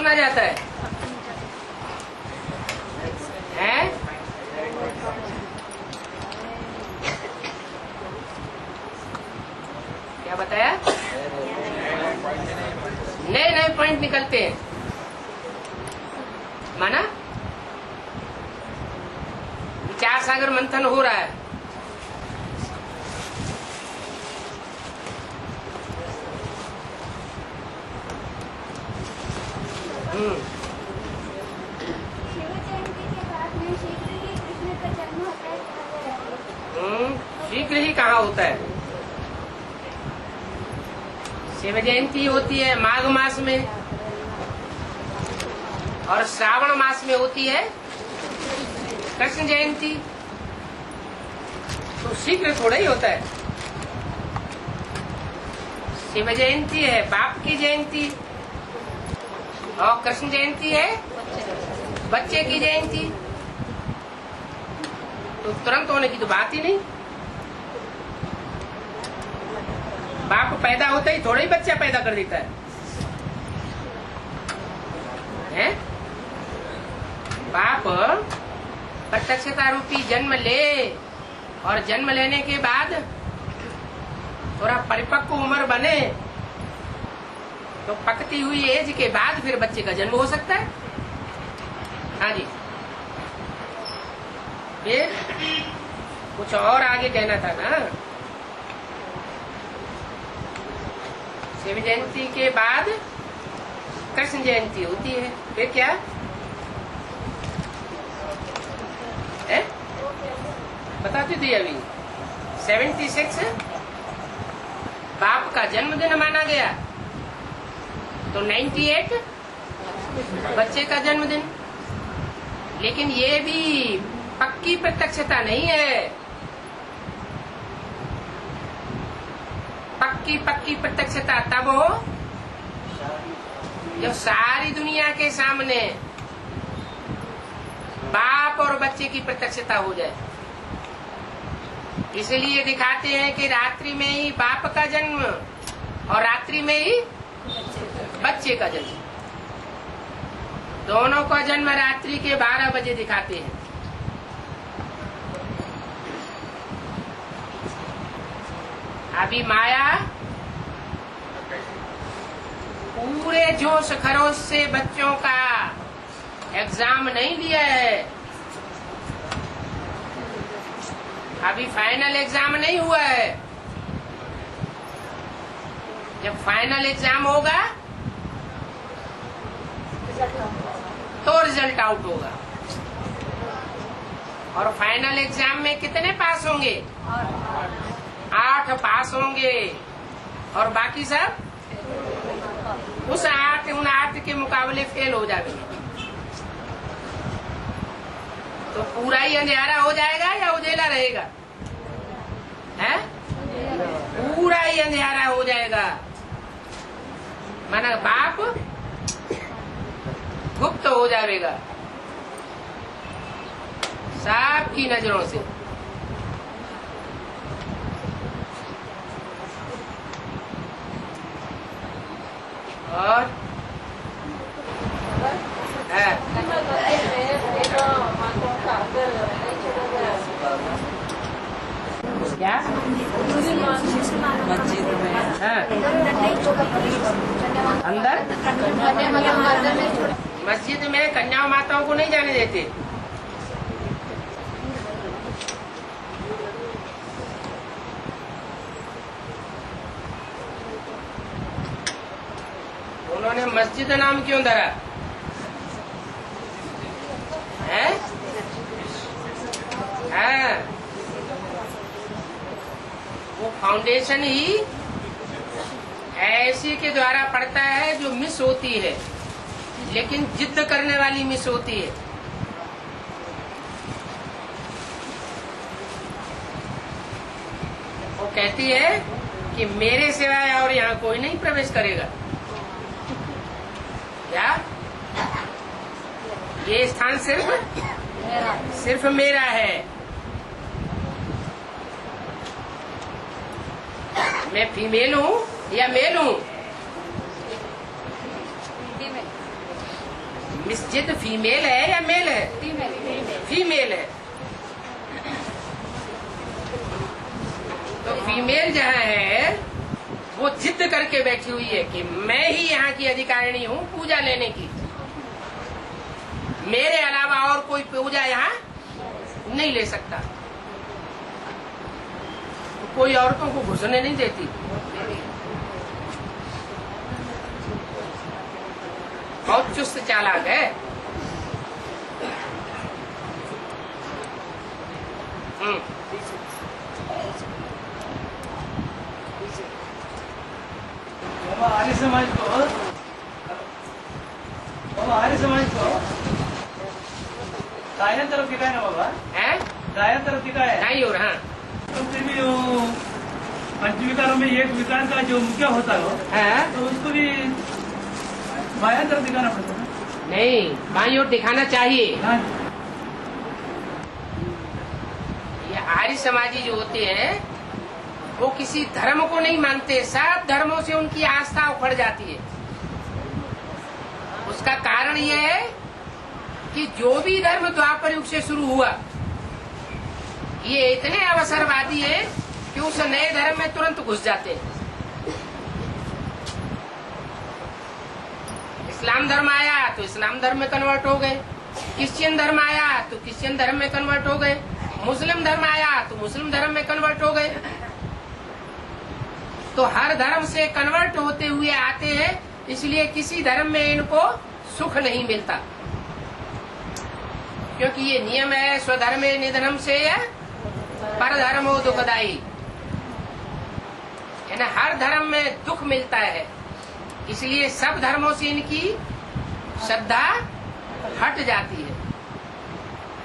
सुना जाता है? हैं? क्या बताया? नए नए पॉइंट निकलते हैं, माना विचार सागर मंथन हो रहा है। शीघ्र ही कहाँ होता है? शिव जयंती होती है माघ मास में और श्रावण मास में होती है कृष्ण जयंती। तो शीघ्र थोड़ा ही होता है। शिव जयंती है बाप की जयंती और कृष्ण जयंती है बच्चे की जयंती। तो तुरंत होने की तो बात ही नहीं। बाप पैदा होता ही थोड़ा ही बच्चा पैदा कर देता है? बाप प्रत्यक्षता रूपी जन्म ले और जन्म लेने के बाद थोड़ा परिपक्व उम्र बने तो पकती हुई एज के बाद फिर बच्चे का जन्म हो सकता है। हाँ जी, फिर कुछ और आगे कहना था ना। शिव जयंती के बाद कृष्ण जयंती होती है, फिर क्या है? बताती थी अभी 76 बाप का जन्मदिन माना गया, तो 98 बच्चे का जन्मदिन। लेकिन ये भी पक्की प्रत्यक्षता नहीं है। पक्की प्रत्यक्षता तब हो जब सारी दुनिया के सामने बाप और बच्चे की प्रत्यक्षता हो जाए। इसलिए दिखाते हैं कि रात्रि में ही बाप का जन्म और रात्रि में ही बच्चे का जन्म, दोनों का जन्म रात्रि के 12 बजे दिखाते हैं। अभी माया पूरे जोश खरोश से बच्चों का एग्जाम नहीं लिया है। अभी फाइनल एग्जाम नहीं हुआ है। जब फाइनल एग्जाम होगा तो रिजल्ट आउट होगा। और फाइनल एग्जाम में कितने पास होंगे? 8 पास होंगे और बाकी सब उन 8 के मुकाबले फेल हो जाएंगे। तो पूरा ही अंधेरा हो जाएगा या उजेला रहेगा? हैं? पूरा ही अंधेरा हो जाएगा। माना बाप गुप्त हो जाएगा सबकी नजरों से। और क्या मस्जिद में अंदर मस्जिद में कन्या माताओं को नहीं जाने देते। उन्होंने मस्जिद नाम क्यों धरा है? वो फाउंडेशन ही ऐसी के द्वारा पड़ता है जो मिस होती है, लेकिन जिद करने वाली मिस होती है। वो कहती है कि मेरे सिवाय और यहाँ कोई नहीं प्रवेश करेगा। क्या ये स्थान सिर्फ मेरा है। मैं फीमेल हूँ या मेल हूँ? मिस जिद फीमेल है या मेल है? फीमेल है। तो फीमेल जहाँ है वो जिद करके बैठी हुई है कि मैं ही यहाँ की अधिकारिणी हूँ पूजा लेने की, मेरे अलावा और कोई पूजा यहाँ नहीं ले सकता। तो कोई औरतों को घुसने नहीं देती। बहुत चुस्त चालाक है। आर्य समाज को दाहिने तरफ दिखा है ना बाबा? है दाहिने तरफ दिखा है नहीं हो रहा। तो फिर भी वो पंचविकारों में एक विकार का जो मुख्य होता है तो उसको भी बाएं तरफ दिखाना पड़ता है। नहीं, बाईं ओर दिखाना चाहिए। हाँ। ये आर्य समाजी जो होते हैं वो किसी धर्म को नहीं मानते, सब धर्मों से उनकी आस्था उखड़ जाती है। उसका कारण यह है कि जो भी धर्म द्वापर युग से शुरू हुआ ये इतने अवसरवादी है कि उस नए धर्म में तुरंत घुस जाते हैं। इस्लाम धर्म आया तो इस्लाम धर्म में कन्वर्ट हो गए, क्रिश्चियन धर्म आया तो क्रिश्चियन धर्म में कन्वर्ट हो गए, मुस्लिम धर्म आया तो मुस्लिम धर्म में कन्वर्ट हो गए। तो हर धर्म से कन्वर्ट होते हुए आते हैं, इसलिए किसी धर्म में इनको सुख नहीं मिलता, क्योंकि ये नियम है स्वधर्मे निधनम से पर धर्मो दुखदाई। यानी हर धर्म में दुख मिलता है, इसलिए सब धर्मों से इनकी श्रद्धा हट जाती है।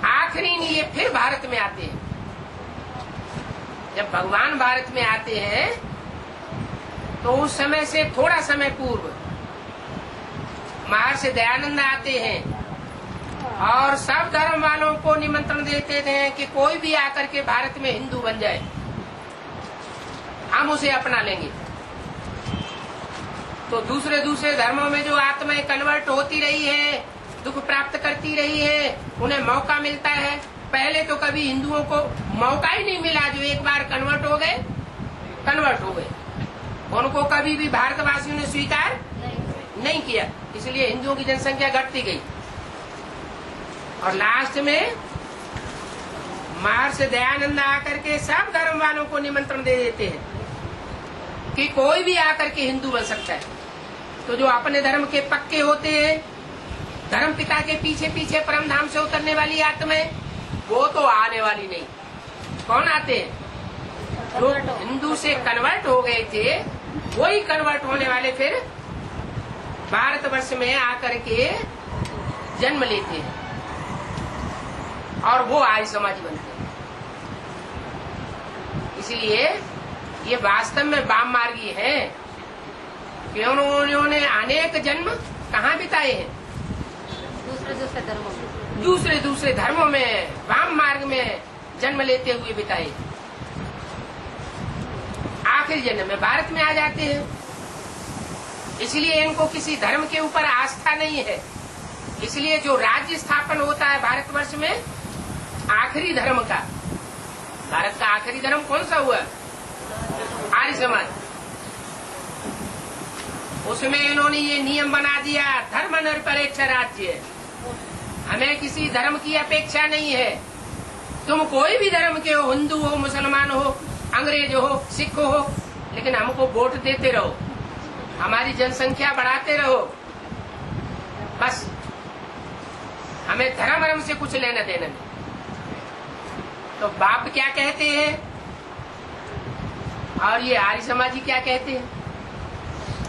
आखिरी ये फिर भारत में आते हैं। जब भगवान भारत में आते हैं तो उस समय से थोड़ा समय पूर्व महर्षि दयानंद आते हैं और सब धर्म वालों को निमंत्रण देते थे कि कोई भी आकर के भारत में हिंदू बन जाए, हम उसे अपना लेंगे। तो दूसरे दूसरे धर्मों में जो आत्माएं कन्वर्ट होती रही है, दुख प्राप्त करती रही है, उन्हें मौका मिलता है। पहले तो कभी हिंदुओं को मौका ही नहीं मिला, जो एक बार कन्वर्ट हो गए उनको कभी भी भारतवासियों ने स्वीकार नहीं किया, इसलिए हिंदुओं की जनसंख्या घटती गई। और लास्ट में महर्षि दयानंद आकर के सब धर्म वालों को निमंत्रण दे देते हैं कि कोई भी आकर के हिंदू बन सकता है। तो जो अपने धर्म के पक्के होते हैं, धर्म पिता के पीछे पीछे परम धाम से उतरने वाली आत्माएं, वो तो आने वाली नहीं। कौन आते हैं? जो हिंदू से कन्वर्ट हो गए थे, वही कन्वर्ट होने वाले फिर भारतवर्ष में आकर के जन्म लेते हैं और वो आर्य समाजी बनते हैं। इसलिए ये वास्तव में वाम मार्गी है कि उन्होंने अनेक जन्म कहाँ बिताए हैं? दूसरे दूसरे धर्मों में वाम मार्ग में जन्म लेते हुए बिताए। आखिरी जन्म में भारत में आ जाते हैं, इसलिए इनको किसी धर्म के ऊपर आस्था नहीं है। इसलिए जो राज्य स्थापन होता है भारतवर्ष में आखिरी धर्म का, भारत का आखिरी धर्म कौन सा हुआ? आर्य समाज। उसमें इन्होंने ये नियम बना दिया, धर्म निरपेक्ष राज्य, हमें किसी धर्म की अपेक्षा नहीं है। तुम कोई भी धर्म के हो, हिंदू हो, मुसलमान हो, अंग्रेज हो, सिख हो, लेकिन हमको वोट देते रहो, हमारी जनसंख्या बढ़ाते रहो, बस हमें धर्म से कुछ लेना देना नहीं। तो बाप क्या कहते हैं और ये आर्य समाजी क्या कहते हैं?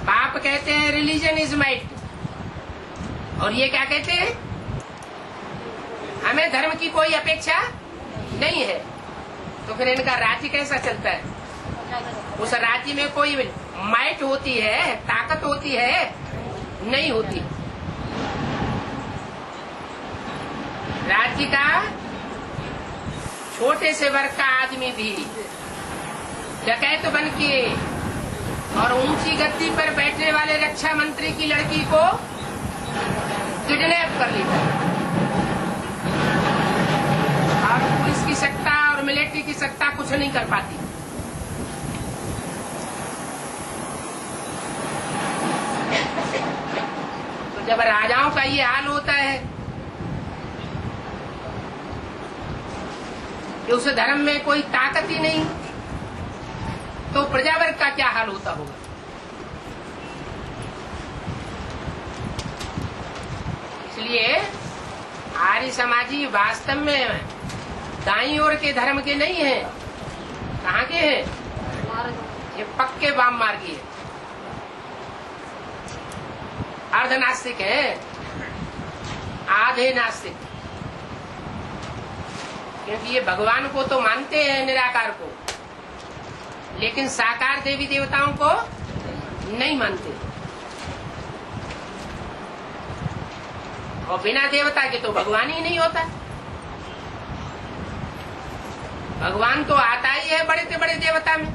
बाप कहते हैं रिलीजन इज माइट, और ये क्या कहते हैं? हमें धर्म की कोई अपेक्षा नहीं है। तो फिर इनका राज्य कैसा चलता है? उस राज्य में कोई माइट होती है, ताकत होती है? नहीं होती। राज्य का छोटे से वर्ग का आदमी भी डकैत बन के और ऊंची गद्दी पर बैठने वाले रक्षा मंत्री की लड़की को किडनैप कर लेता है। और पुलिस की सत्ता और मिलिट्री की सत्ता कुछ नहीं कर पाती। तो जब राजाओं का ये हाल होता है कि उस धर्म में कोई ताकत ही नहीं, तो प्रजावर्ग का क्या हाल होता होगा। इसलिए आर्य समाजी वास्तव में दाईं ओर के धर्म के नहीं है। कहाँ के हैं? ये पक्के वाम मार्गी है, अर्धनास्तिक है, आधे नास्तिक। क्योंकि ये भगवान को तो मानते हैं, निराकार को, लेकिन साकार देवी देवताओं को नहीं मानते। और बिना देवता के तो भगवान ही नहीं होता। भगवान तो आता ही है बड़े से बड़े देवता में,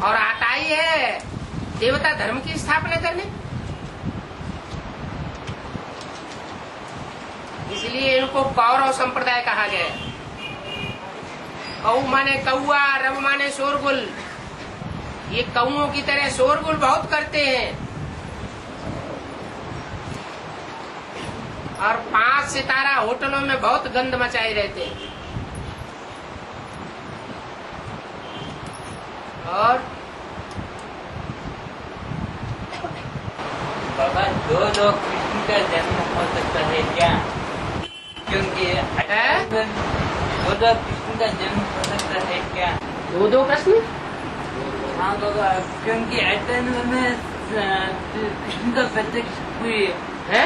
और आता ही है देवता धर्म की स्थापना करने। इसलिए इनको कौरव संप्रदाय कहा गया है। कौ माने कौआ, रब माने शोरगुल। ये कौओं की तरह शोरगुल बहुत करते हैं, और 5 सितारा होटलों में बहुत गंद मचाए रहते हैं। और बाबा, 2 लोग कृष्ण का जन्म हो सकता है क्या? क्योंकि 2 लोग कृष्ण का जन्म हो सकता है क्या? 2 प्रश्न। हाँ बाबा, क्योंकि 98 में कृष्ण का प्रत्यक्ष हुई है।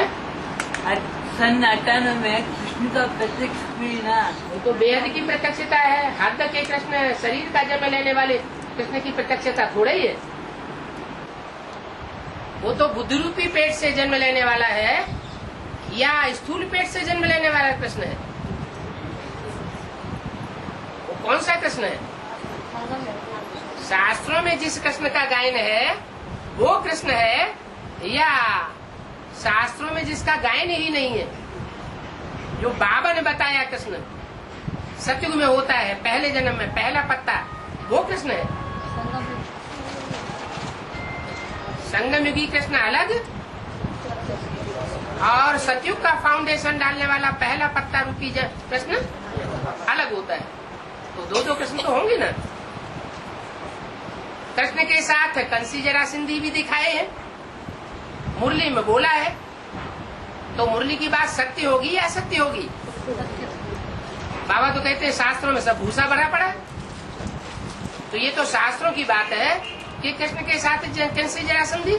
सन 98 में कृष्ण का प्रत्यक्ष हुई ना। वो तो बेहद की प्रत्यक्षता है। हद के कृष्ण शरीर का जन्म लेने वाले कृष्ण की प्रत्यक्षता थोड़ा ही है। वो तो बुद्धि रूपी पेट से जन्म लेने वाला है, या स्थूल पेट से जन्म लेने वाला कृष्ण है। वो कौन सा कृष्ण है? शास्त्रों में जिस कृष्ण का गायन है वो कृष्ण है, या शास्त्रों में जिसका गायन ही नहीं है, जो बाबा ने बताया कृष्ण सतयुग में होता है, पहले जन्म में पहला पत्ता, वो कृष्ण है। संगम युगी कृष्ण अलग, और सतयुग का फाउंडेशन डालने वाला पहला पत्ता रूपी कृष्ण अलग होता है। तो 2 कृष्ण तो होंगे ना। कृष्ण के साथ कंसी जरासंधी भी दिखाए हैं, मुरली में बोला है। तो मुरली की बात सत्य होगी या असत्य होगी? बाबा तो कहते हैं शास्त्रों में सब भूसा भरा पड़ा है। तो ये तो शास्त्रों की बात है कि कृष्ण के साथ कंसी जरासंधी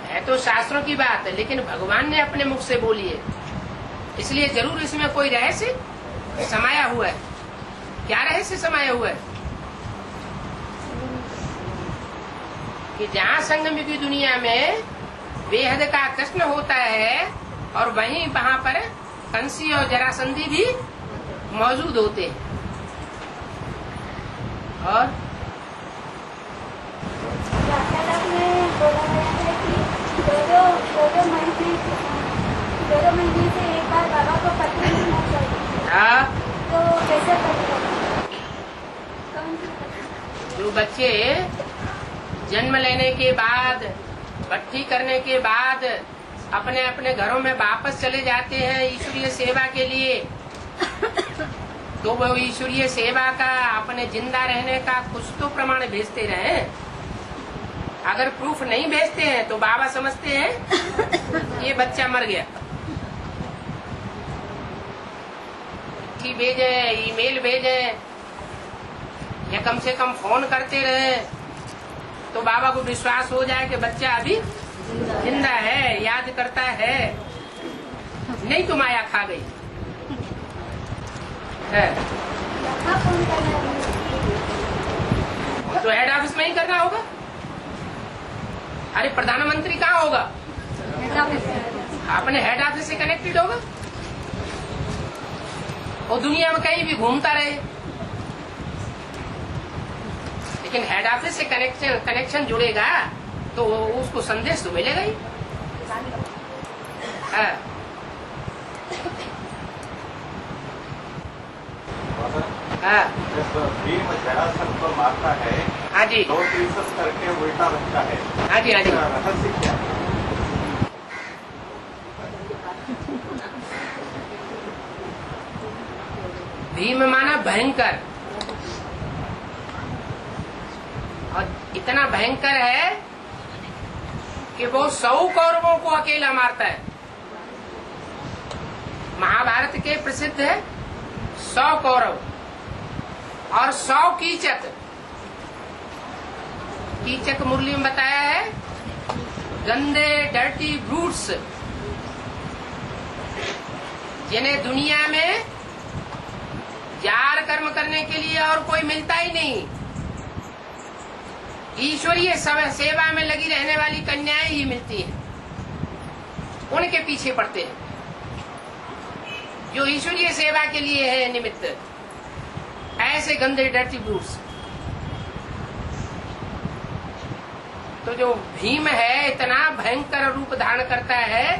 है, तो शास्त्रों की बात है, लेकिन भगवान ने अपने मुख से बोली है, इसलिए जरूर इसमें कोई रहस्य समाया हुआ है। क्या रहस्य समाया हुआ है? कि जहाँ संगम की दुनिया में बेहद का कृष्ण होता है, और वहीं वहाँ पर कंसी और जरासंधी भी मौजूद होते हैं। और दो महीने से एक बार बाबा को पत्नी मिलना चाहिए। हाँ, तो कैसे करेगा? जो बच्चे जन्म लेने के बाद, भट्टी करने के बाद अपने अपने घरों में वापस चले जाते हैं ईश्वरीय सेवा के लिए, तो वो ईश्वरीय सेवा का, अपने जिंदा रहने का कुछ तो प्रमाण भेजते रहे। अगर प्रूफ नहीं भेजते हैं तो बाबा समझते हैं ये बच्चा मर गया। चिट्ठी भेजे, ईमेल भेजे, या कम से कम फोन करते रहे, तो बाबा को विश्वास हो जाए कि बच्चा अभी जिंदा है, याद करता है, नहीं तो माया खा गई है। तो हेड ऑफिस में ही करना होगा। अरे प्रधानमंत्री कहाँ होगा? अपने हेड ऑफिस से कनेक्टेड होगा, और दुनिया में कहीं भी घूमता रहे, लेकिन हेड ऑफिस से कनेक्शन जुड़ेगा तो उसको संदेश तो मिलेगा ही। हाँ। हाँ। जब भीम जरासंध को मारता है, हाँ जी, 2 करके उल्टा बनता है। हाँ जी, हाँ जी। इसका रहस्य क्या है? भीम माना भयंकर, और इतना भयंकर है कि वो 100 कौरवों को अकेला मारता है। महाभारत के प्रसिद्ध है 100 कौरव और 100 कीचक। कीचक मुरली में बताया है गंदे डर्टी ब्रूट्स, जिन्हें दुनिया में जार कर्म करने के लिए और कोई मिलता ही नहीं। ईश्वरीय सेवा में लगी रहने वाली कन्याएं ही मिलती हैं, उनके पीछे पड़ते हैं जो ईश्वरीय सेवा के लिए है निमित्त। ऐसे गंदे डर्टी ब्रूट्स। तो जो भीम है इतना भयंकर रूप धारण करता है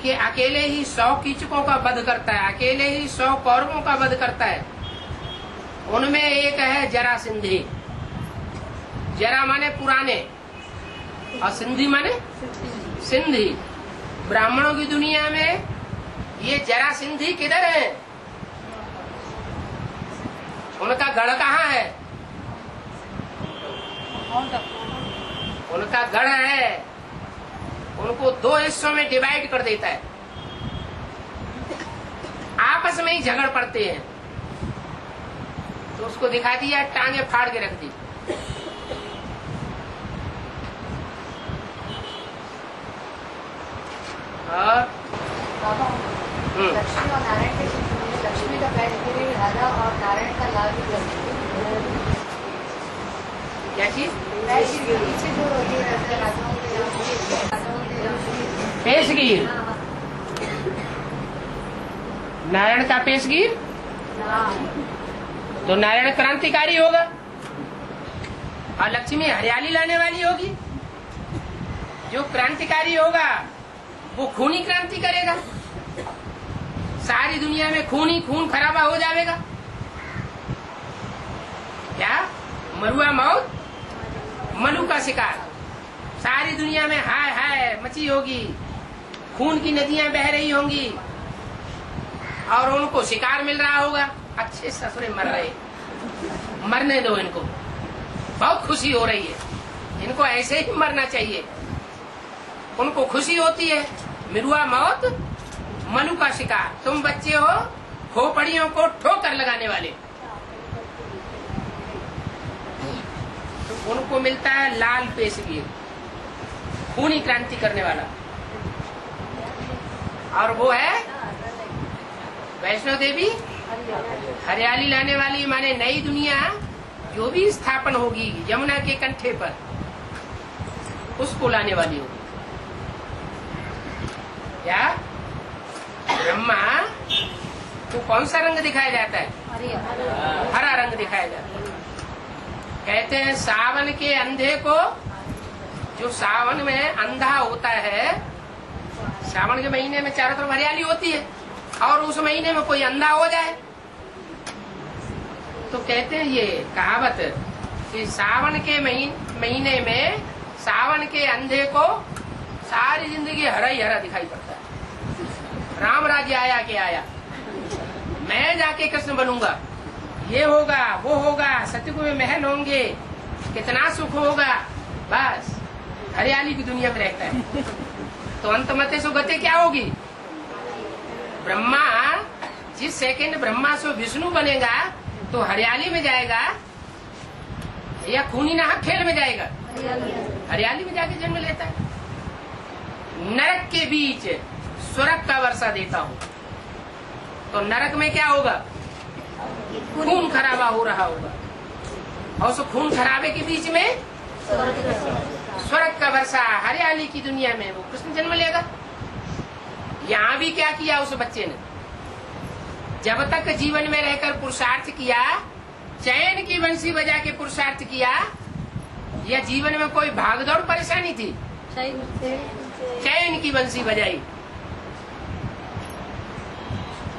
कि अकेले ही 100 कीचकों का वध करता है, अकेले ही 100 कौरवों का वध करता है। उनमें एक है जरासिंधी। जरा माने पुराने और सिंधी माने सिंधी। ब्राह्मणों की दुनिया में ये जरासिंधी किधर है? उनका गढ़ कहाँ है? उनका गढ़ है, उनको 2 हिस्सों में डिवाइड कर देता है, आपस में ही झगड़ पड़ते हैं। तो उसको दिखा दिया, टांगे फाड़ के रख दी। और लक्ष्मी और नारायण के चित्र में लक्ष्मी का पैर गिरे राधा और नारायण का लाल क्या चीज? पीछे जो राधाओं पेशगीर, नारायण का पेशगीर। तो नारायण क्रांतिकारी होगा और लक्ष्मी हरियाली लाने वाली होगी। जो क्रांतिकारी होगा वो खूनी क्रांति करेगा, सारी दुनिया में खून ही खून खराबा हो जाएगा। क्या मरुआ मौत, मनु का शिकार, सारी दुनिया में हाय हाय मची होगी, खून की नदियां बह रही होंगी और उनको शिकार मिल रहा होगा। अच्छे ससुरे मर रहे, मरने दो इनको, बहुत खुशी हो रही है, इनको ऐसे ही मरना चाहिए। उनको खुशी होती है, मिरुआ मौत मनु का शिकार। तुम बच्चे हो खोपड़ियों को ठोकर लगाने वाले। तो उनको मिलता है लाल पेशगीर, खूनी क्रांति करने वाला। और वो है वैष्णो देवी, हरियाली लाने वाली, माने नई दुनिया जो भी स्थापन होगी यमुना के कंठे पर, उसको लाने वाली होगी। क्या ब्रह्मा को कौन सा रंग दिखाया जाता है? हरा रंग दिखाया जाता है। कहते हैं सावन के अंधे को, जो सावन में अंधा होता है, सावन के महीने में चारों तरफ हरियाली होती है, और उस महीने में कोई अंधा हो जाए तो कहते हैं ये कहावत कि सावन के महीने में सावन के अंधे को सारी जिंदगी हरा ही हरा दिखाई पड़ता है। राम राज्य आया के आया, मैं जाके कृष्ण बनूंगा, ये होगा वो होगा, सतयुग में महल होंगे, कितना सुख होगा, बस हरियाली की दुनिया में रहता है। तो अंत मते सो गति क्या होगी? ब्रह्मा जिस सेकंड ब्रह्मा से विष्णु बनेगा तो हरियाली में जाएगा या खूनी नाहक खेल में जाएगा? हरियाली में जाके जन्म लेता है। नरक के बीच स्वर्ग का वर्षा देता हूँ, तो नरक में क्या होगा? खून खराबा हो रहा होगा, और उस खून खराबे के बीच में स्वर्ग का वर्षा, हरियाली की दुनिया में वो कृष्ण जन्म लेगा। यहाँ भी क्या किया उस बच्चे ने? जब तक जीवन में रहकर पुरुषार्थ किया, चैन की बंसी बजा के पुरुषार्थ किया, या जीवन में कोई भागदौड़ परेशानी थी? चैन की बंसी बजाई।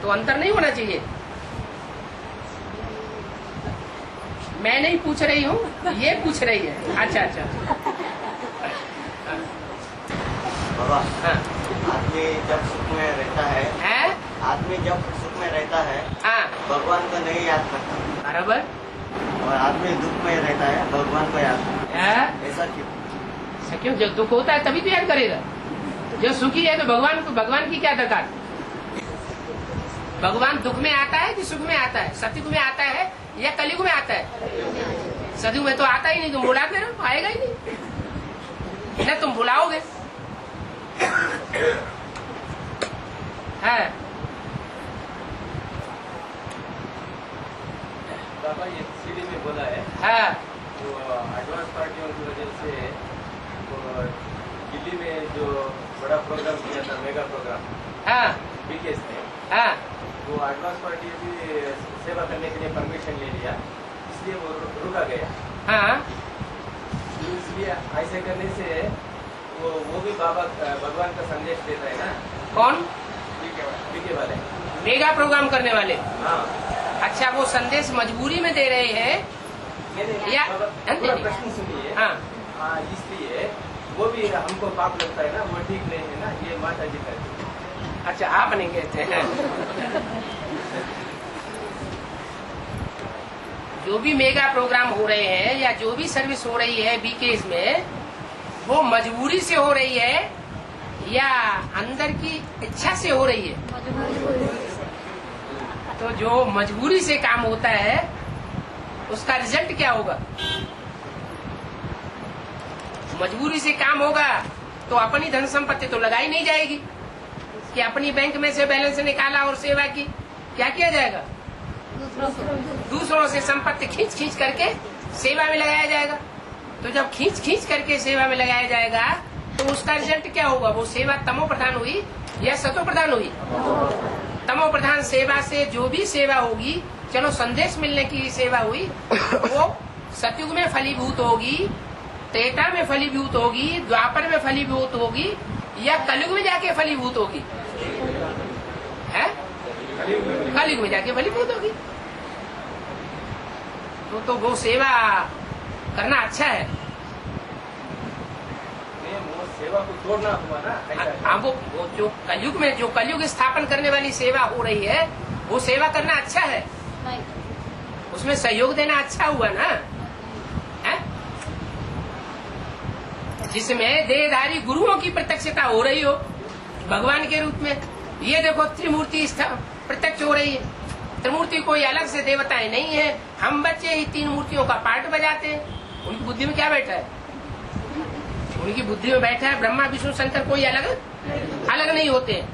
तो अंतर नहीं होना चाहिए। मैं नहीं पूछ रही हूँ, ये पूछ रही है। अच्छा अच्छा। बाबा, हाँ आदमी जब सुख में रहता है, है? आदमी जब सुख में रहता है हाँ भगवान को नहीं याद करता, बराबर। और आदमी दुख में रहता है भगवान को याद करता है? है। ऐसा क्यों? ऐसा क्यों? जब दुख होता है तभी तो याद करेगा। जो सुखी है तो भगवान की क्या दरकार? भगवान दुख में आता है कि सुख में आता है? सतयुग में आता है या कलयुग में आता है? सतयुग में तो आता ही नहीं, तुम बुलाते रहो, आएगा ही नहीं ना, तुम बुलाओगे। है बाबा, ये सीडी में बोला है हाँ तो एडवांस पार्टियों की वजह से तो दिल्ली में जो बड़ा प्रोग्राम किया था, मेगा प्रोग्राम हाँ बीकेएस में, हाँ वो एडवांस पार्टी भी सेवा करने के लिए परमिशन ले लिया, इसलिए वो रुका गया। हाँ। तो इसलिए ऐसे करने से वो भी बाबा भगवान का संदेश देता है ना। कौन? बीके वाले मेगा प्रोग्राम करने वाले? हाँ। अच्छा, वो संदेश मजबूरी में दे रहे हैं या? पूरा प्रश्न सुनिए। हाँ इसलिए वो भी हमको पाप लगता है ना, वो ठीक नहीं है ना, ये माता जी का। अच्छा, आप नहीं कहते हैं। जो भी मेगा प्रोग्राम हो रहे हैं या जो भी सर्विस हो रही है बीकेएस में, वो मजबूरी से हो रही है या अंदर की इच्छा से हो रही है? तो जो मजबूरी से काम होता है उसका रिजल्ट क्या होगा? मजबूरी से काम होगा तो अपनी धन संपत्ति तो लगाई नहीं जाएगी कि अपनी बैंक में से बैलेंस निकाला और सेवा की। क्या किया जाएगा? दूसरों से संपत्ति खींच खींच करके सेवा में लगाया जाएगा। तो जब खींच खींच करके सेवा में लगाया जाएगा तो उसका रिजल्ट क्या होगा? वो सेवा तमो प्रधान हुई या सतो प्रधान हुई? तमो प्रधान सेवा से जो भी सेवा होगी, चलो संदेश मिलने की सेवा हुई, वो सतयुग में फलीभूत होगी, त्रेता में फलीभूत होगी, द्वापर में फलीभूत होगी या कलयुग में जाके फलीभूत होगी? है? कलयुग में जाके फलीभूत होगी। तो वो सेवा करना अच्छा है। वो सेवा को तोड़ना हुआ ना। हाँ, वो जो कलयुग स्थापन करने वाली सेवा हो रही है, वो सेवा करना अच्छा है, उसमें सहयोग देना अच्छा हुआ ना। है? जिसमें देहधारी गुरुओं की प्रत्यक्षता हो रही हो भगवान के रूप में। ये देखो, त्रिमूर्ति प्रत्यक्ष हो रही है। त्रिमूर्ति कोई अलग से देवताएं नहीं है, हम बच्चे ही तीन मूर्तियों का पाठ बजाते हैं। उनकी बुद्धि में क्या बैठा है? उनकी बुद्धि में बैठा है ब्रह्मा विष्णु शंकर, कोई अलग नहीं होते हैं।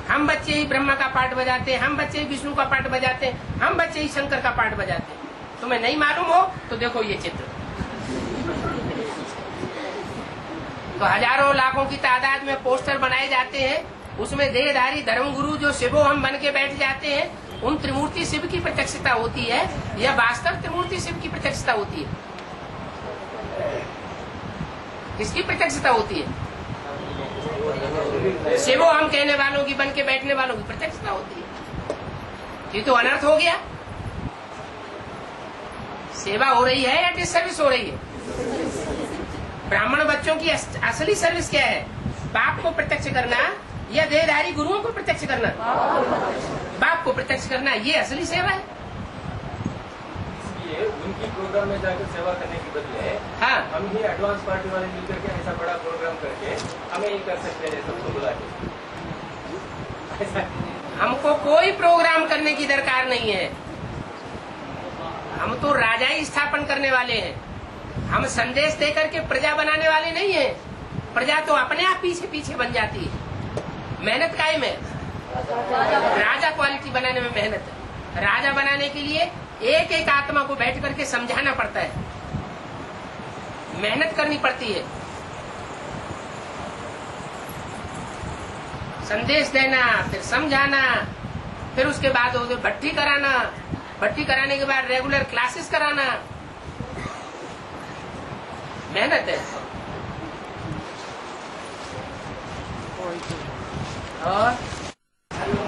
हम बच्चे ही ब्रह्मा का पाठ बजाते हैं, हम बच्चे ही विष्णु का पाठ बजाते हैं, हम बच्चे ही शंकर का पाठ बजाते हैं। तुम्हें नहीं मालूम हो तो देखो ये चित्र। तो हजारों लाखों की तादाद में पोस्टर बनाए जाते हैं, उसमें देहधारी धर्मगुरु जो शिवो हम बन के बैठ जाते हैं। उन त्रिमूर्ति शिव की प्रत्यक्षता होती है या वास्तव त्रिमूर्ति शिव की प्रत्यक्षता होती है? किसकी प्रत्यक्षता होती है? शिवो हम कहने वालों की, बन के बैठने वालों की प्रत्यक्षता होती है। ये तो अनर्थ हो गया। सेवा हो रही है या डिसर्विस हो रही है? ब्राह्मण बच्चों की असली सर्विस क्या है? बाप को प्रत्यक्ष करना या देहधारी गुरुओं को प्रत्यक्ष करना? बाप को प्रत्यक्ष करना, ये असली सेवा है। इसलिए उनकी प्रोग्राम में जाकर सेवा करने के बदले हाँ, हम ही एडवांस पार्टी वाले मिलकर के ऐसा बड़ा प्रोग्राम करके हमें ये कर सकते हैं, सबको बुला के। हमको कोई प्रोग्राम करने की दरकार नहीं है। हम तो राजा ही स्थापन करने वाले हैं। हम संदेश देकर के प्रजा बनाने वाले नहीं है। प्रजा तो अपने आप पीछे पीछे बन जाती है। मेहनत काहे में? राजा क्वालिटी बनाने में मेहनत है। राजा बनाने के लिए एक एक आत्मा को बैठ करके समझाना पड़ता है, मेहनत करनी पड़ती है। संदेश देना, फिर समझाना, फिर उसके बाद भट्टी कराना, भट्टी कराने के बाद रेगुलर क्लासेस कराना। मेहनत है। और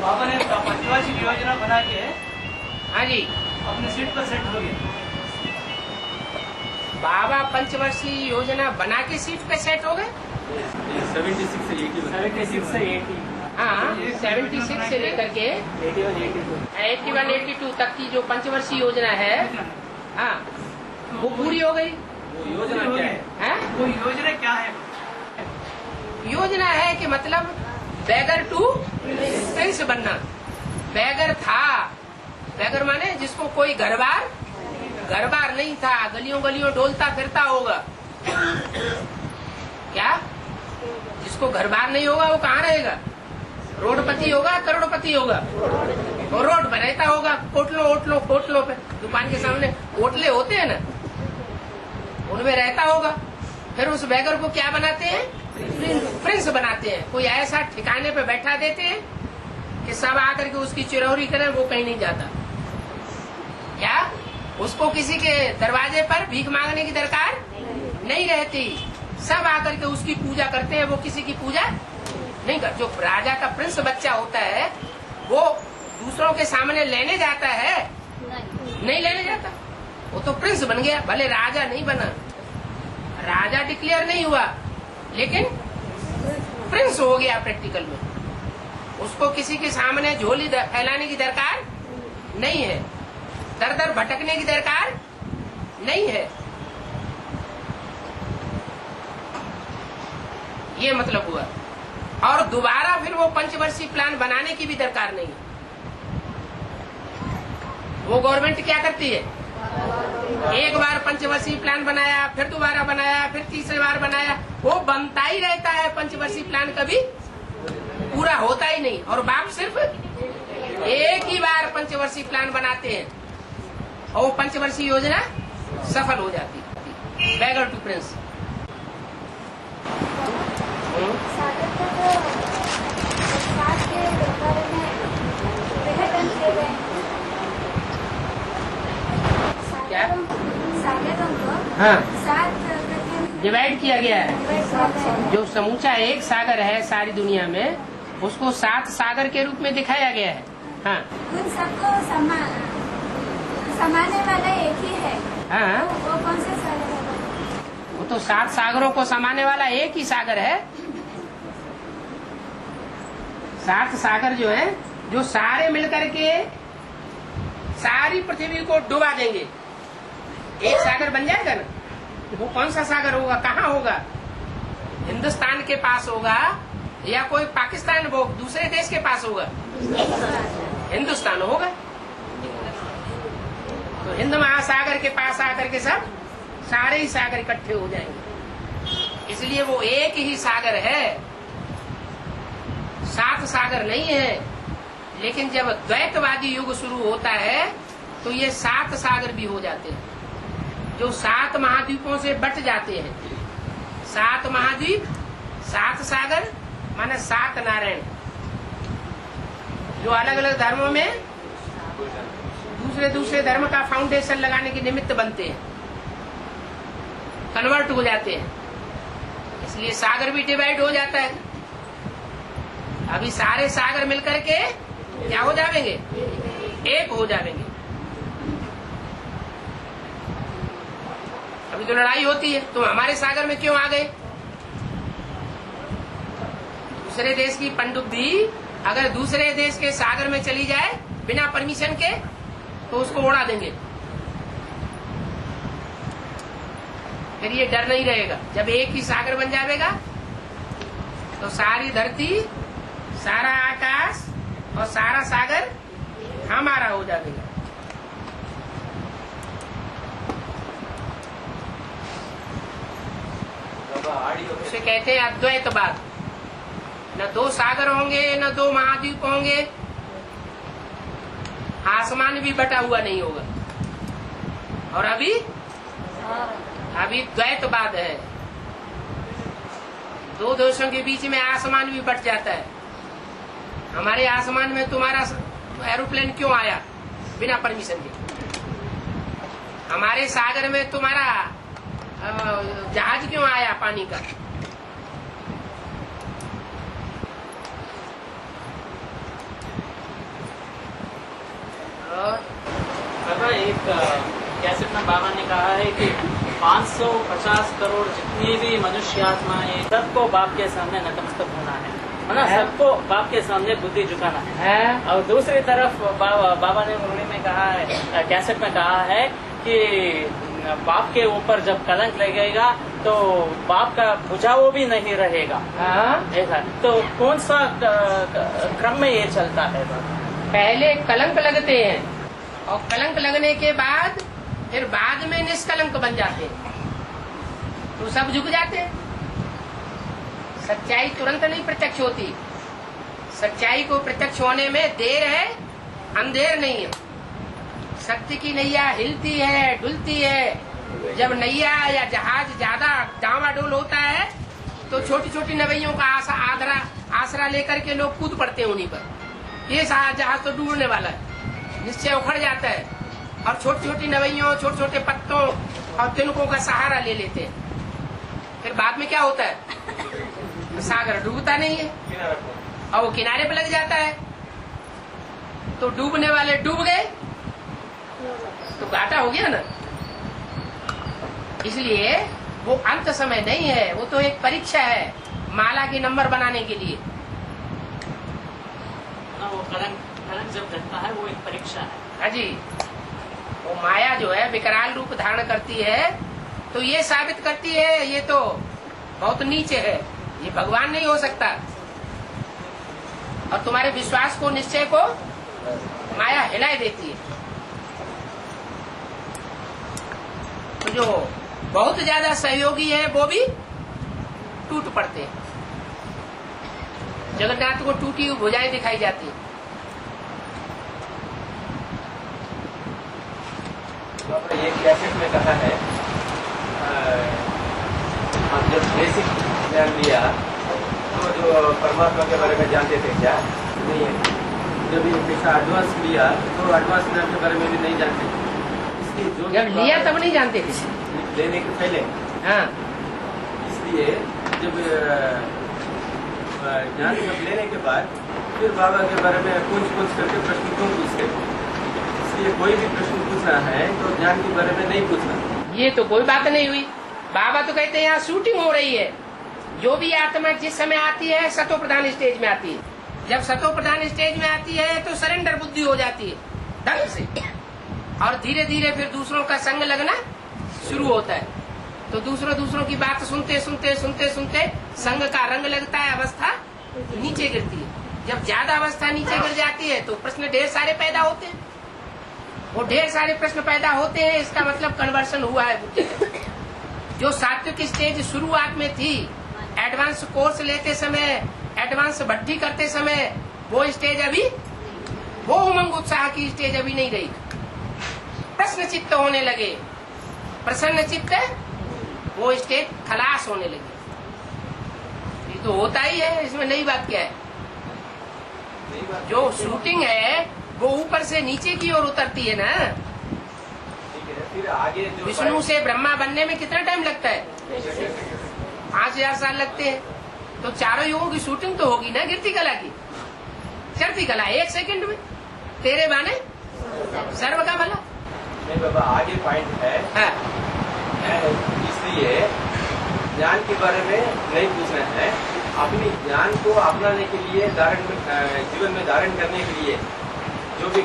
बाबा ने पंचवार्षिक योजना बना के हाँ जी, अपने सीट पर सेट हो गए। बाबा पंचवर्षीय योजना बना के सीट पे सेट हो गए। 76 से 80 हाँ, 76 से लेकर के 81, 82 तक की जो पंचवर्षीय योजना है, हाँ, वो पूरी हो गई। वो योजना क्या है? हैं? वो योजना क्या है? योजना है कि मतलब बैगर टू प्रिंस बनना। बैगर था, बैगर माने जिसको कोई घर बार नहीं था, गलियों गलियों डोलता फिरता होगा। क्या? जिसको घर बार नहीं होगा वो कहाँ रहेगा? रोडपति होगा, करोड़पति होगा, वो रोड पर रहता होगा। होटलों पे दुकान के सामने होटले होते हैं ना, उनमें रहता होगा। फिर उस बैगर को क्या बनाते हैं? प्रिंस बनाते हैं। कोई ऐसा ठिकाने पे बैठा देते हैं कि सब आकर के उसकी चिरौरी करें, वो कहीं नहीं जाता। क्या? उसको किसी के दरवाजे पर भीख मांगने की दरकार नहीं रहती। सब आकर के उसकी पूजा करते हैं, वो किसी की पूजा नहीं कर। जो राजा का प्रिंस बच्चा होता है वो दूसरों के सामने लेने जाता है? नहीं लेने जाता। वो तो प्रिंस बन गया, भले राजा नहीं बना, राजा डिक्लेयर नहीं हुआ, लेकिन प्रिंस हो गया प्रैक्टिकल में। उसको किसी के सामने झोली फैलाने की दरकार नहीं है, दर दर भटकने की दरकार नहीं है। ये मतलब हुआ। और दोबारा फिर वो पंचवर्षीय प्लान बनाने की भी दरकार नहीं है। वो गवर्नमेंट क्या करती है? एक बार पंचवर्षीय प्लान बनाया, फिर दोबारा बनाया, फिर तीसरी बार बनाया, वो बनता ही रहता है। पंचवर्षीय प्लान कभी पूरा होता ही नहीं। और बाप सिर्फ एक ही बार पंचवर्षीय प्लान बनाते हैं और वो पंचवर्षीय योजना सफल हो जाती है। Bagger to Prince. सागर को तो सात के बारे में विभाजन किए गए हैं। क्या? सागर को हाँ, 7 डिवाइड किया गया है। जो समूचा एक सागर है सारी दुनिया में, उसको 7 सागर के रूप में दिखाया गया है। हाँ, उन सबको समाने वाला एक ही है। हाँ, वो कौन सा सागर है? वो तो 7 सागरों को समाने वाला एक ही सागर है। 7 सागर जो है, जो सारे मिलकर के सारी पृथ्वी को डुबा देंगे, एक सागर बन जाएगा ना। वो कौन सा सागर होगा? कहाँ होगा? हिंदुस्तान के पास होगा या कोई पाकिस्तान, वो दूसरे देश के पास होगा? हिंदुस्तान होगा। तो हिंद महासागर के पास आकर के सब सारे ही सागर इकट्ठे हो जाएंगे। इसलिए वो एक ही सागर है, 7 सागर नहीं है। लेकिन जब द्वैतवादी युग शुरू होता है तो ये 7 सागर भी हो जाते हैं, जो 7 महाद्वीपों से बट जाते हैं। 7 महाद्वीप, 7 सागर माने 7 नारायण, जो अलग अलग धर्मों में दूसरे धर्म का फाउंडेशन लगाने के निमित्त बनते हैं, कन्वर्ट हो जाते हैं। इसलिए सागर भी डिवाइड हो जाता है। अभी सारे सागर मिलकर के क्या हो जाएंगे? एक हो जाएंगे। अभी तो लड़ाई होती है, तुम हमारे सागर में क्यों आ गए? दूसरे देश की पनडुब्बी अगर दूसरे देश के सागर में चली जाए बिना परमिशन के, तो उसको उड़ा देंगे। फिर ये डर नहीं रहेगा। जब एक ही सागर बन जाएगा तो सारी धरती, सारा आकाश और सारा सागर हमारा हो जाएगा। उसे कहते हैं अद्वैतवाद। न 2 सागर होंगे, न 2 महाद्वीप होंगे, आसमान भी बटा हुआ नहीं होगा। और अभी द्वैतवाद है। 2 देशों के बीच में आसमान भी बट जाता है। हमारे आसमान में तुम्हारा एरोप्लेन क्यों आया बिना परमिशन के? हमारे सागर में तुम्हारा जहाज क्यों आया पानी का? बाबा एक कैसेट में बाबा ने कहा है कि 550 करोड़ जितनी भी मनुष्य आत्माएं सबको बाप के सामने नतमस्तक होना है ना, सबको बाप के सामने बुद्धि झुकाना है। और दूसरी तरफ बाबा ने मुरली में कहा है, कैसेट में कहा है कि बाप के ऊपर जब कलंक लगेगा तो बाप का बुझाव भी नहीं रहेगा। ऐसा तो कौन सा क्रम में ये चलता है? पहले कलंक लगते हैं और कलंक लगने के बाद फिर बाद में निष्कलंक बन जाते हैं, तो सब झुक जाते हैं। सच्चाई तुरंत नहीं प्रत्यक्ष होती, सच्चाई को प्रत्यक्ष होने में देर है, अंधेर नहीं है। सत्य की नैया हिलती है, डुलती है। जब नैया या जहाज ज्यादा डावाडोल होता है तो छोटी छोटी नवैयों का आसरा लेकर के लोग कूद पड़ते हैं उन्हीं पर। ये जहाज तो डूबने वाला है, निश्चय उखड़ जाता है, और छोटी छोटी नवैयों, छोटे छोटे पत्तों और तिनकों का सहारा ले लेते हैं। फिर बाद में क्या होता है? सागर डूबता नहीं है और वो किनारे पे लग जाता है, तो डूबने वाले डूब गए तो घाटा हो गया ना। इसलिए वो अंत समय नहीं है, वो तो एक परीक्षा है माला के नंबर बनाने के लिए। वो कलंक जब लगता है वो एक परीक्षा है। हाँ जी, वो माया जो है विकराल रूप धारण करती है, तो ये साबित करती है ये तो बहुत नीचे है, ये भगवान नहीं हो सकता। और तुम्हारे विश्वास को, निश्चय को माया हिलाए देती है। तो जो बहुत ज्यादा सहयोगी है वो भी टूट पड़ते हैं। जगन्नाथ को टूटी हुई भुजाएं दिखाई जाती है। ये कैसेट में कहा है, हम जब बेसिक ज्ञान लिया तो जो परमात्मा के बारे में जानते थे क्या? नहीं है। जब ये पैसा एडवांस लिया तो एडवांस ज्ञान के बारे में भी नहीं जानते। इसकी जो जब लिया तब नहीं जानते थे, लेने के पहले। हाँ, इसलिए जब ज्ञान जब लेने के बाद फिर बाबा के बारे में पूछ करके प्रश्न क्यों पूछते? इसलिए कोई भी प्रश्न पूछना है तो ज्ञान के बारे में नहीं पूछना। ये तो कोई बात नहीं हुई। बाबा तो कहते हैं यहाँ शूटिंग हो रही है। जो भी आत्मा जिस समय आती है सतो प्रधान स्टेज में आती है। जब सतो प्रधान स्टेज में आती है तो सरेंडर बुद्धि हो जाती है ढंग से, और धीरे धीरे फिर दूसरों का संग लगना शुरू होता है। तो दूसरों की बात सुनते सुनते सुनते सुनते संग का रंग लगता है, अवस्था नीचे गिरती है। जब ज्यादा अवस्था नीचे गिर जाती है तो प्रश्न ढेर सारे पैदा होते हैं। वो ढेर सारे प्रश्न पैदा होते हैं, इसका मतलब कन्वर्सन हुआ है बुद्धि का। जो सात्विक स्टेज शुरुआत में थी, एडवांस कोर्स लेते समय, एडवांस भट्टी करते समय, वो स्टेज अभी, वो उमंग उत्साह की स्टेज अभी नहीं रही। प्रश्न चित्त होने लगे, प्रसन्न चित्त, वो स्टेज खलास होने लगी। ये तो होता ही है, इसमें नई बात क्या है? जो शूटिंग है वो ऊपर से नीचे की ओर उतरती है ना। फिर आगे जो विष्णु से ब्रह्मा बनने में कितना टाइम लगता है? 5000 साल लगते हैं। तो चारों युगों की शूटिंग तो होगी ना गिरती कला की। चढ़ती कला 1 सेकंड में, तेरे बाने सर्व का भला। नहीं बाबा, आगे पॉइंट है। हाँ। इसलिए ज्ञान के बारे में नहीं पूछना है, अपनी ज्ञान को अपनाने के लिए, जीवन में धारण करने के लिए जो भी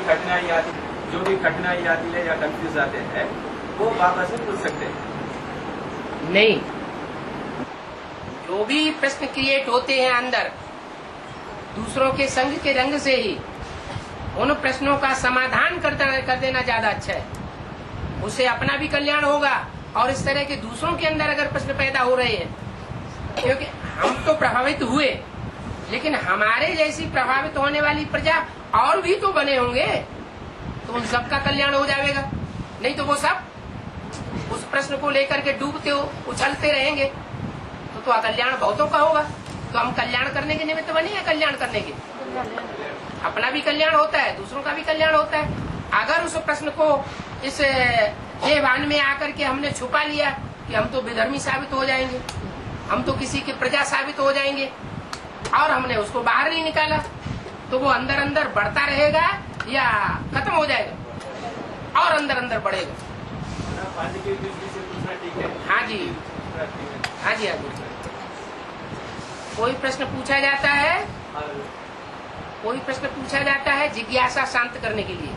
कठिनाई आती है या कंफ्यूज आते हैं वो बाबा से पूछ सकते हैं। नहीं, जो भी प्रश्न क्रिएट होते हैं अंदर दूसरों के संग के रंग से ही, उन प्रश्नों का समाधान कर देना ज्यादा अच्छा है। उससे अपना भी कल्याण होगा और इस तरह के दूसरों के अंदर अगर प्रश्न पैदा हो रहे हैं, क्योंकि हम तो प्रभावित हुए, लेकिन हमारे जैसी प्रभावित होने वाली प्रजा और भी तो बने होंगे, तो उन सबका कल्याण हो जाएगा। नहीं तो वो सब उस प्रश्न को लेकर के डूबते हो, उछलते रहेंगे, तो अकल्याण बहुतों का होगा। तो हम कल्याण करने के निमित्त बने हैं, कल्याण करने के, अपना भी कल्याण होता है, दूसरों का भी कल्याण होता है। अगर उस प्रश्न को इस देवान में आकर के हमने छुपा लिया कि हम तो विधर्मी साबित हो जाएंगे, हम तो किसी की प्रजा साबित हो जाएंगे, और हमने उसको बाहर नहीं निकाला, तो वो अंदर अंदर बढ़ता रहेगा या खत्म हो जाएगा और अंदर अंदर बढ़ेगा। पानी की दृष्टि से पूछना ठीक है। हाँ जी, हाँ जी, हाँ जी। कोई प्रश्न पूछा जाता है, कोई प्रश्न पूछा जाता है जिज्ञासा शांत करने के लिए,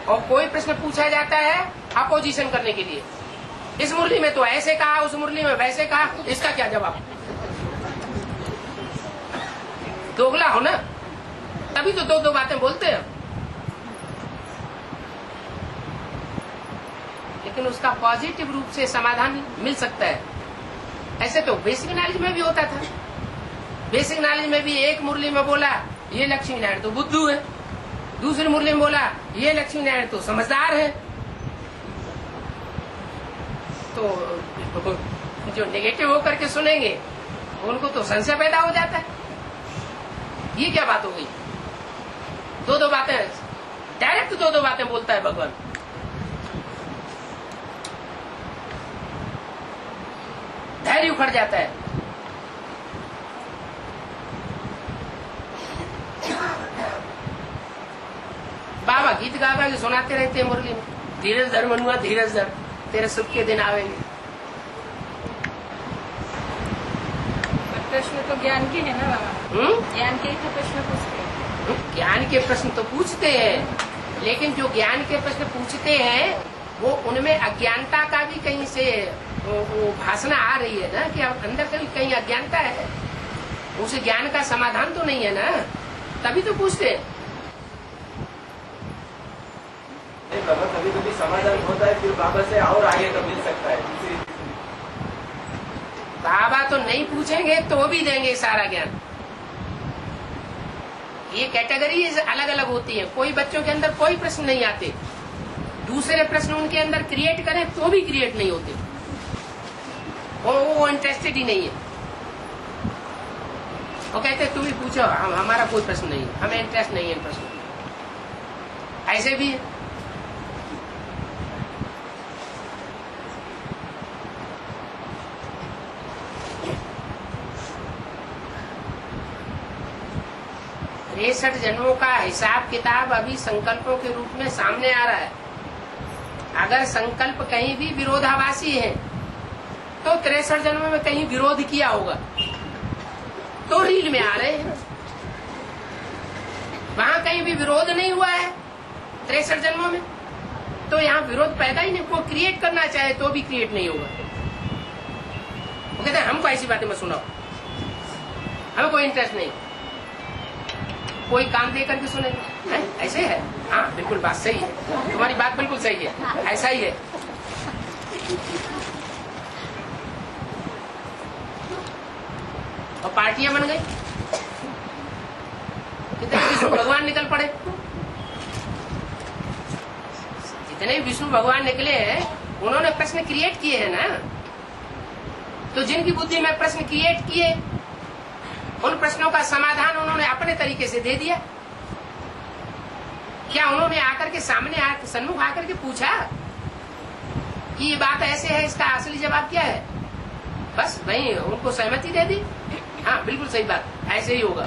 और कोई प्रश्न पूछा जाता है अपोजिशन करने के लिए। इस मुरली में तो ऐसे कहा, उस मुरली में वैसे कहा, इसका क्या जवाब? दोगला हो ना, तभी तो दो दो बातें बोलते हैं। लेकिन उसका पॉजिटिव रूप से समाधान मिल सकता है। ऐसे तो बेसिक नॉलेज में भी होता था। बेसिक नॉलेज में भी एक मुरली में बोला ये लक्ष्मी नारायण तो बुद्धू है, दूसरी मुरली में बोला ये लक्ष्मी नारायण तो समझदार है। तो जो नेगेटिव होकर के सुनेंगे उनको तो संशय पैदा हो जाता है, ये क्या बात हो गई? दो दो बातें, डायरेक्ट दो दो बातें बोलता है भगवान। धैर्य उखड़ जाता है। बाबा गीत गा गा के सुनाते रहते हैं मुरली में, धीरज धर मनुआ धीरज धर, तेरे सुख के दिन आवेंगे। प्रश्न तो ज्ञान के है ना बाबा, ज्ञान के ही तो प्रश्न पूछते हैं। ज्ञान के प्रश्न तो पूछते हैं, लेकिन जो ज्ञान के प्रश्न पूछते हैं वो उनमें अज्ञानता का भी कहीं से वो भाषणा आ रही है ना, कि अंदर कहीं अज्ञानता है, उस ज्ञान का समाधान तो नहीं है ना, तभी तो पूछते हैं। बाबा कभी कभी समाधान होता है, फिर बाबा से और आगे तो मिल सकता है। बाबा तो नहीं पूछेंगे तो भी देंगे सारा ज्ञान। ये कैटेगरी अलग अलग होती है। कोई बच्चों के अंदर कोई प्रश्न नहीं आते, दूसरे प्रश्न उनके अंदर क्रिएट करें तो भी क्रिएट नहीं होते, वो इंटरेस्टेड ही नहीं है। वो कहते तुम ही पूछो, हमारा कोई प्रश्न नहीं है, हमें इंटरेस्ट नहीं है प्रश्न। ऐसे भी है। तिरसठ जन्मों का हिसाब किताब अभी संकल्पों के रूप में सामने आ रहा है। अगर संकल्प कहीं भी विरोधाभासी है तो 63 जन्मों में कहीं विरोध किया होगा तो रील में आ रहे हैं। वहां कहीं भी विरोध नहीं हुआ है 63 जन्मों में, तो यहाँ विरोध पैदा ही नहीं। कोई क्रिएट करना चाहे तो भी क्रिएट नहीं होगा। वो कहते हैं हमको ऐसी बातें मत सुनाओ, हमें कोई इंटरेस्ट नहीं, कोई काम दे करके सुनेगा। ऐसे है? हाँ बिल्कुल बात सही है, तुम्हारी बात बिल्कुल सही है, ऐसा ही है। और पार्टियां बन गई, कितने विष्णु भगवान निकल पड़े। जितने विष्णु भगवान निकले हैं उन्होंने प्रश्न क्रिएट किए हैं ना, तो जिनकी बुद्धि में प्रश्न क्रिएट किए उन प्रश्नों का समाधान उन्होंने अपने तरीके से दे दिया। क्या उन्होंने आकर के सामने सन्मुख आकर के पूछा कि ये बात ऐसे है, इसका असली जवाब क्या है? बस वही उनको सहमति दे दी। हाँ बिल्कुल सही बात, ऐसे ही होगा।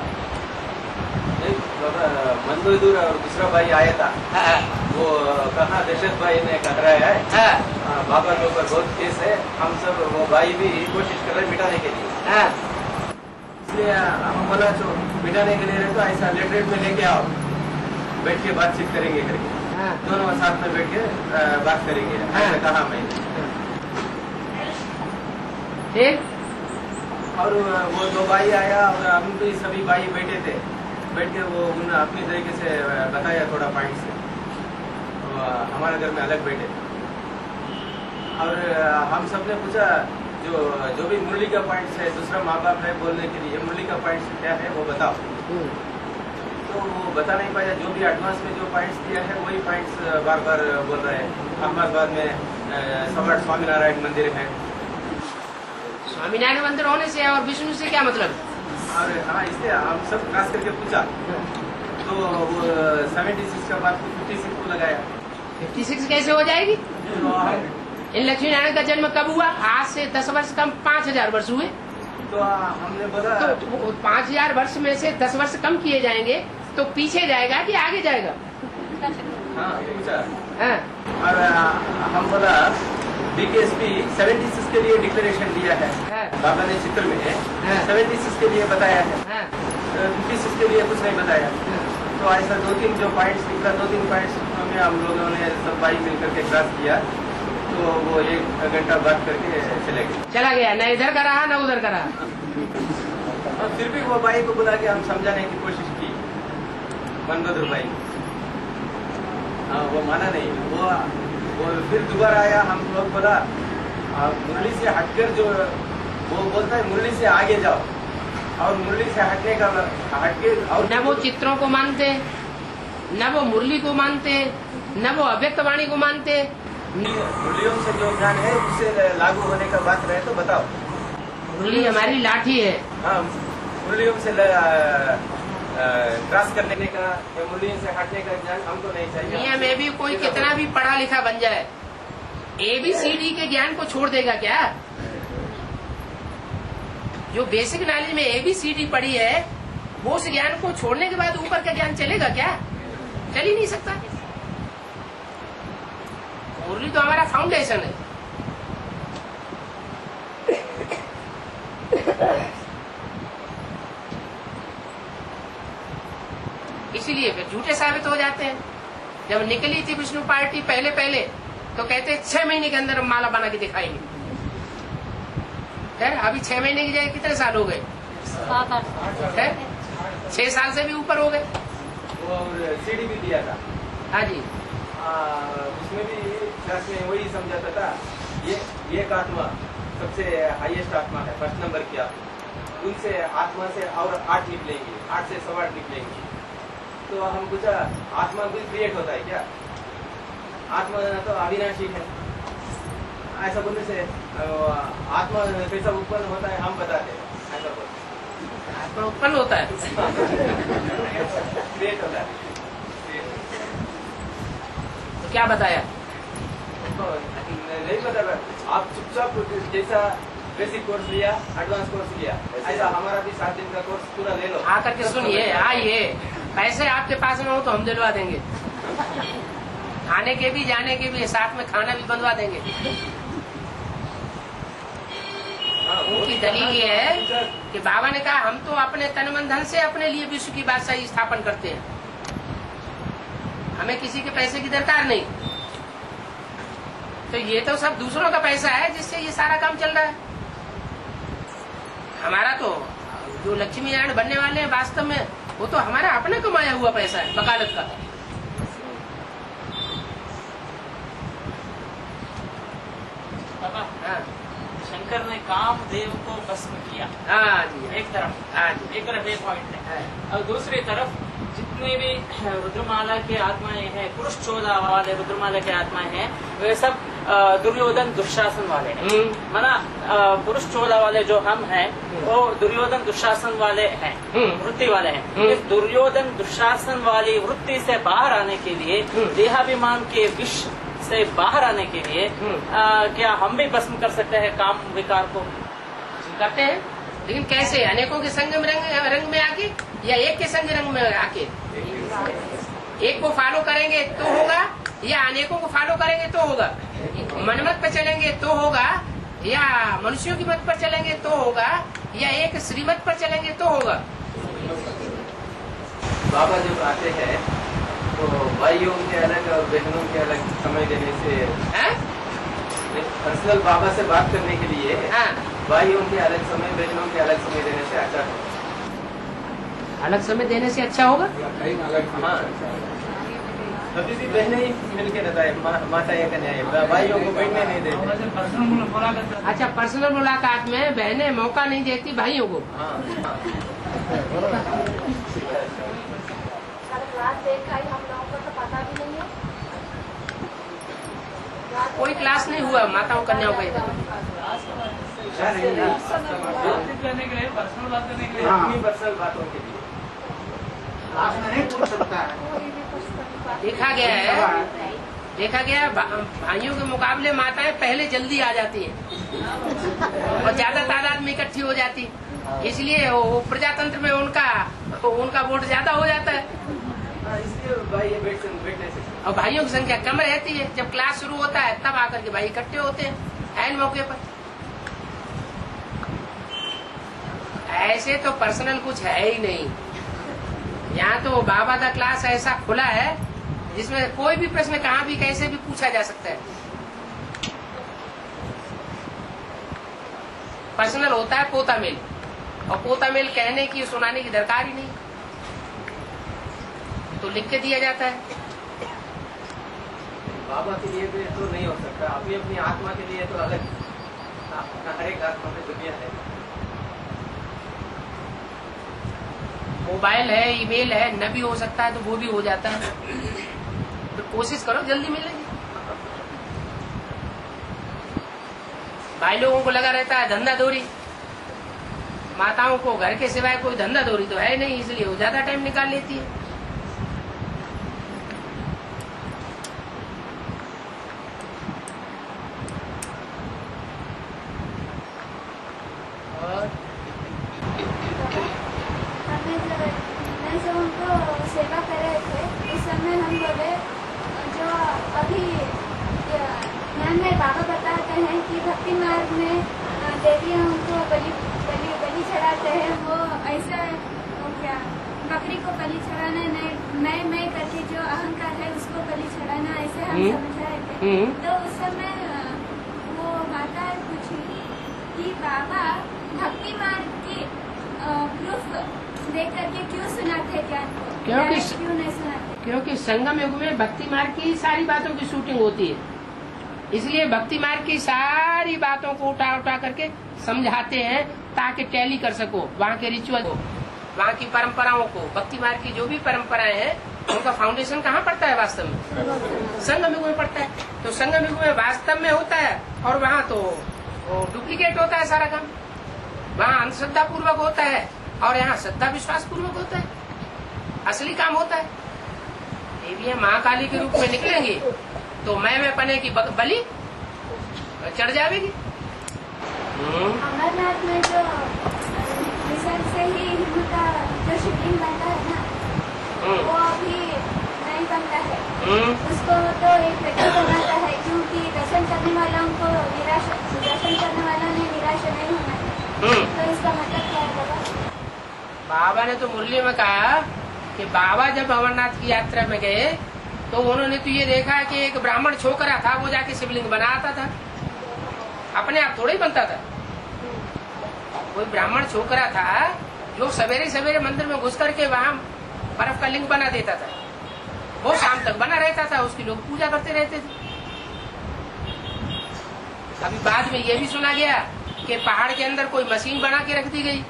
मंदोदूर और दूसरा भाई आया था, वो कहा दशरथ भाई ने कह रहा है बाबा के ऊपर बहुत केस है, हम सब वो भाई भी कोशिश कर रहे हैं मिटाने के लिए। इसलिए हम बोला जो मिटाने के लिए तो ऐसा लेटरेट में लेके आओ, बैठ के बातचीत करेंगे करके, दोनों साथ में बैठ के बात करेंगे, ऐसा कहा मैंने। और वो दो भाई आया और हम भी सभी भाई बैठे थे, बैठ के वो उन अपनी तरीके से बताया थोड़ा पॉइंट से, तो हमारे घर में अलग बैठे। और हम सबने पूछा जो भी मुरली का पॉइंट है, दूसरा माँ बाप है बोलने के लिए, मुरली का पॉइंट क्या है वो बताओ। तो वो बता नहीं पाया। जो भी एडवांस में जो पॉइंट्स दिया है वही पॉइंट्स बार बार बोल रहे हैं। अहमदाबाद में सम्राट स्वामीनारायण मंदिर है। स्वामीनारायण मंदिर होने से और विष्णु से क्या मतलब? और हाँ, इसलिए हम सब खास करके पूछा तो वो 76 का बात 56 को लगाया। 56 कैसे हो जाएगी? इन लक्ष्मी नारायण का जन्म कब हुआ? आज से 10 वर्ष कम 5000 वर्ष हुए। तो हमने बोला तो 5000 वर्ष में से 10 वर्ष कम किए जाएंगे तो पीछे जाएगा कि आगे जाएगा? हाँ पूछा। हाँ। और हम बोला बीकेएसपी 76 के लिए डिक्लेरेशन दिया है। हाँ। बाबा ने चित्र में हाँ। 76 के लिए बताया है। हाँ। 56 के लिए कुछ नहीं बताया। तो ऐसा 2-3 जो पॉइंट्स निकला, 2-3 पॉइंट्स में हम लोगों ने सब भाई मिलकर के क्रॉस किया। तो वो 1 घंटा बात करके चले गए। चला गया, न इधर का रहा न उधर का रहा। और फिर भी वो भाई को बुला के हम समझाने की कोशिश की, मनबहादुर भाई। हाँ वो माना नहीं। वो फिर दोबारा आया, हम लोग बोला मुरली से हटकर जो वो बोलता है मुरली से आगे जाओ, और मुरली से हटके और न वो चित्रों को मानते, न वो मुरली को मानते, न वो अव्यक्त वाणी को मानते। मुरलियों से जो ज्ञान है उससे लागू होने का बात रहे तो बताओ। मुरली हमारी लाठी है। हाँ मुरलियों से क्रॉस करने का या मुरलियों से हटने का ज्ञान हमको नहीं चाहिए। दुनिया में भी कोई कितना भी पढ़ा लिखा बन जाए, ABCD के ज्ञान को छोड़ देगा क्या? जो बेसिक नॉलेज में ABCD पढ़ी है, वो उस ज्ञान को छोड़ने के बाद ऊपर का ज्ञान चलेगा क्या? चल ही नहीं सकता। मुरली तो हमारा फाउंडेशन है। इसीलिए फिर झूठे साबित हो जाते हैं। जब निकली थी विष्णु पार्टी पहले तो कहते 6 महीने के अंदर माला बना के दिखाएंगे। फिर अभी 6 महीने की जगह कितने साल हो गए? 6 साल से भी ऊपर हो गए। और सीडी भी दिया था। हाँ जी। उसमें भी क्लास में वही समझाता था, ये एक आत्मा सबसे हाईएस्ट आत्मा है, फर्स्ट नंबर की आत्मा। उनसे आत्मा से और 8 निकलेंगे, 8 से 8.25 निकलेंगे। तो हम पूछा आत्मा भी क्रिएट होता है क्या? आत्मा तो अविनाशी है। ऐसा बोलने से आत्मा कैसा उत्पन्न होता है हम बताते हैं। ऐसा बोलते आत्मा उत्पन्न होता है, क्रिएट होता है। तो क्या बताया? नहीं पता। आप चुपचाप जैसा बेसिक कोर्स लिया, एडवांस कोर्स लिया, ऐसा हमारा भी 7 दिन का कोर्स पूरा ले लो। आकर के सुनिए, आइए, पैसे आपके पास में हो तो हम दिलवा देंगे। आने के भी जाने के भी, साथ में खाना भी बनवा देंगे। उनकी दलील ये है कि बाबा ने कहा हम तो अपने तन मन धन से अपने लिए विश्व की बादशाही स्थापन करते हैं, हमें किसी के पैसे की दरकार नहीं। तो ये तो सब दूसरों का पैसा है जिससे ये सारा काम चल रहा है। हमारा तो जो लक्ष्मी नारायण बनने वाले हैं वास्तव में वो तो हमारा अपना कमाया हुआ पैसा है, वकालत का। हाँ। शंकर ने कामदेव को भस्म किया। हाँ जी। एक तरफ ये पॉइंट है। और दूसरी तरफ जितने भी रुद्रमाला के आत्माएं हैं, पुरुष 14 वाले रुद्रमाला के आत्माएं हैं, वे सब दुर्योधन दुशासन वाले हैं। माना पुरुष 14 वाले जो हम हैं वो दुर्योधन दुशासन वाले हैं, वृत्ति वाले हैं। इस दुर्योधन दुशासन वाली वृत्ति से बाहर आने के लिए, देहाभिमान के विष से बाहर आने के लिए क्या हम भी भस्म कर सकते हैं काम विकार को? करते हैं, लेकिन कैसे? अनेकों के संग में रंग में आके या एक के संग रंग में आके? एक को फॉलो करेंगे तो होगा, या अनेकों को फॉलो करेंगे तो होगा? मनमत पर चलेंगे तो होगा, या मनुष्यों की मत पर चलेंगे तो होगा, या एक श्रीमत पर चलेंगे तो होगा? बाबा जब आते हैं तो भाइयों के अलग और बहनों के अलग समय देने से, पर्सनल बाबा से बात करने के लिए भाइयों के अलग समय, बहनों के अलग समय देने से अच्छा होगा। अलग समय देने से अच्छा होगा? हाँ, कभी भी बहनें ही मिलके रहता है, माता या कन्या, भाइयों को बैठने नहीं देते। अच्छा, पर्सनल मुलाकात में बहनें मौका नहीं देती भाइयों को? क्लास देखा ही हम लोगों को तो पता भी नहीं है। कोई क्लास नहीं हुआ माताओं कन्याओं का? करने के लिए, पर्सनल बात करने के लिए, अपनी पर्सनल बातों के लिए नहीं पूछ सकता है। देखा गया है देखा गया भाइयों के मुकाबले माताएं पहले जल्दी आ जाती हैं और ज्यादा तादाद में इकट्ठी हो जाती, इसलिए वो प्रजातंत्र में उनका वोट ज्यादा हो जाता है इसलिए भाई ये बैठने से और भाइयों की संख्या कम रहती है। जब क्लास शुरू होता है तब आकर के भाई इकट्ठे होते हैं ऐन मौके पर। ऐसे तो पर्सनल कुछ है ही नहीं। यहाँ तो बाबा दा क्लास ऐसा खुला है जिसमें कोई भी प्रश्न कहाँ भी कैसे भी पूछा जा सकता है। पर्सनल होता है पोता मेल, और पोता मेल कहने की सुनाने की दरकार ही नहीं, तो लिख के दिया जाता है। बाबा के लिए तो नहीं हो सकता, अपनी अपनी आत्मा के लिए तो अलग, अपना हर एक आत्मा में दुनिया है। मोबाइल है, ईमेल है, न भी हो सकता है तो वो भी हो जाता है। तो कोशिश करो जल्दी मिलेगी। भाई लोगों को लगा रहता है धंधा दौरी, माताओं को घर के सिवाय कोई धंधा दौरी तो है नहीं, इसलिए वो ज्यादा टाइम निकाल लेती है। और मैं जब उनको सेवा कर रहे थे उस समय हम बोले जो अभी यहाँ में बाबा बताते हैं कि भक्ति मार्ग में देवियाँ उनको बलि चढ़ाते हैं, वो ऐसा वो क्या बकरी को बलि चढ़ाना नहीं, मैं करके जो अहंकार है उसको बलि चढ़ाना, ऐसे हम समझ रहे थे। तो उस समय वो माता पूछी कि बाबा भक्ति मार्ग की प्रूफ देख करके क्यों सुनाते ज्ञान को, क्यों नहीं सुनाते? क्योंकि संगम युग में भक्ति मार्ग की सारी बातों की शूटिंग होती है, इसलिए भक्ति मार्ग की सारी बातों को उठा करके समझाते हैं ताकि टैली कर सको वहाँ के रिचुअल को, वहाँ की परंपराओं को। भक्ति मार्ग की जो भी परंपराएं हैं उनका फाउंडेशन कहाँ पड़ता है वास्तव में? संगम युग में पड़ता है। तो संगम युग में वास्तव में होता है और वहाँ तो डुप्लीकेट होता है सारा काम। वहाँ अंधश्रद्धा पूर्वक होता है और यहाँ श्रद्धा विश्वास पूर्वक होता है, असली काम होता है। देवियाँ महाकाली के रूप में निकलेंगी तो मैं पने की बलि चढ़ जाएगी। अमरनाथ में जो मिशन से ही हिंदू का जो शिवलिंग बनता है ना, वो अभी नहीं बनता है। उसको तो एक व्यक्ति बनाता है क्योंकि दर्शन करने वालों को दर्शन करने वालों ने निराश नहीं होना है। तो इसका मतलब क्या है बाबा? बाबा ने तो मुरली में कहा कि बाबा जब अमरनाथ की यात्रा में गए तो उन्होंने तो ये देखा कि एक ब्राह्मण छोकरा था, वो जाके शिवलिंग बनाता था, अपने आप थोड़ा ही बनता था। कोई ब्राह्मण छोकरा था जो सवेरे सवेरे मंदिर में घुस करके वहाँ बर्फ का लिंग बना देता था, वो शाम तक बना रहता था, उसकी लोग पूजा करते रहते थे। अभी बाद में ये भी सुना गया कि पहाड़ के अंदर कोई मशीन बना के रख दी गई,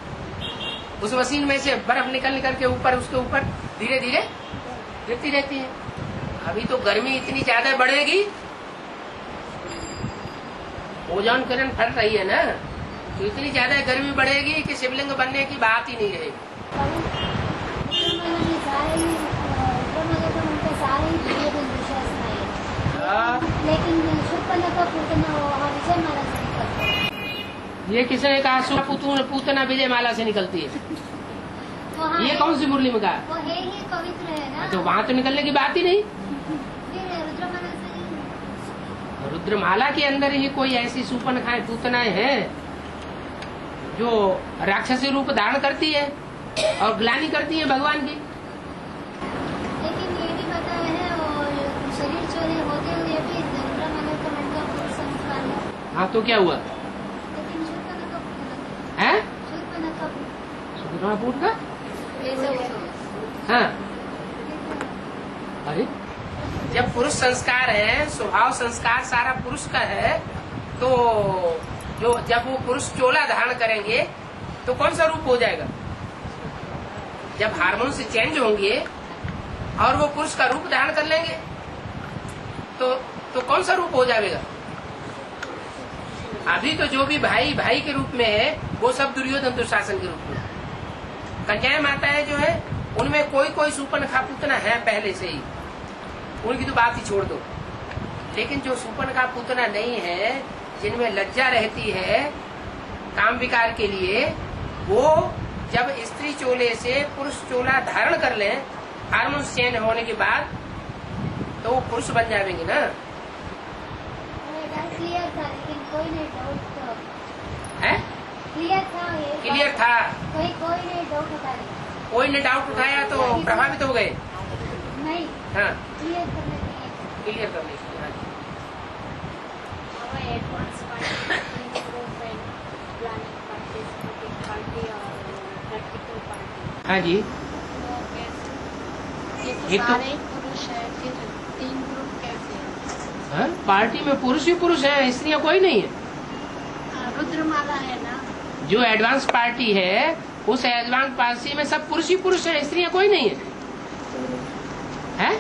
उस मशीन में से बर्फ निकल के ऊपर उसके ऊपर धीरे धीरे गिरती रहती है। अभी तो गर्मी इतनी ज्यादा बढ़ेगी, ओजोन किरण फट रही है ना, तो इतनी ज्यादा गर्मी बढ़ेगी कि शिवलिंग बनने की बात ही नहीं रहेगी। लेकिन विजय माला से निकलता है। ये किसने कहा? पूतना विजय माला से निकलती है। ये कौन सी मुरली में कहा? वो है ही पवित्र है ना, तो वहाँ तो निकलने की बात ही नहीं। रुद्रमाला से रुद्रमाला के अंदर ही कोई ऐसी सूपनखाएं पूतनाएं हैं जो राक्षसी रूप धारण करती है और ग्लानि करती है भगवान की। लेकिन ये भी पता है और शरीर चोरी होते हुए भी रुद्रमाला का मतलब पूर्ण संस्कार है। हाँ तो क्या हुआ? लेकिन शुक्र का हाँ, अरे जब पुरुष संस्कार है, स्वभाव संस्कार सारा पुरुष का है, तो जो जब वो पुरुष चोला धारण करेंगे तो कौन सा रूप हो जाएगा? जब हार्मोन से चेंज होंगे और वो पुरुष का रूप धारण कर लेंगे तो कौन सा रूप हो जाएगा? अभी तो जो भी भाई भाई के रूप में है वो सब दुर्योधन दुशासन के रूप में। कन्याएं माताएं जो है उनमें कोई सूपनखा पूतना है पहले से ही, उनकी तो बात ही छोड़ दो। लेकिन जो सुपन का पूतना नहीं है, जिनमें लज्जा रहती है काम विकार के लिए, वो जब स्त्री चोले से पुरुष चोला धारण कर लें हार्मोन्स चेंज होने के बाद, तो वो पुरुष बन जाएंगे ना। क्लियर था, लेकिन कोई नहीं डाउट है क्लियर था, ये क्लियर था, कोई नहीं डाउट उठा रही। कोई ने डाउट उठाया तो प्रभावित हो गए। नहीं, हाँ, क्लियर करने के लिए। क्लियर करने के लिए। हाँ जी। our advanced party, improvement, planning party, smoking party और practical party। हाँ जी। तो कैसे ये एक तो तो- सारे पुरुष है, फिर 3 ग्रुप कैसे है? हाँ, पार्टी में पुरुष ही पुरुष है, स्त्रियां कोई नहीं है। रुद्रमाला है ना, जो एडवांस पार्टी है उस एडवांस पार्टी में सब पुरुष ही पुरुष है, स्त्रियां कोई नहीं है। है?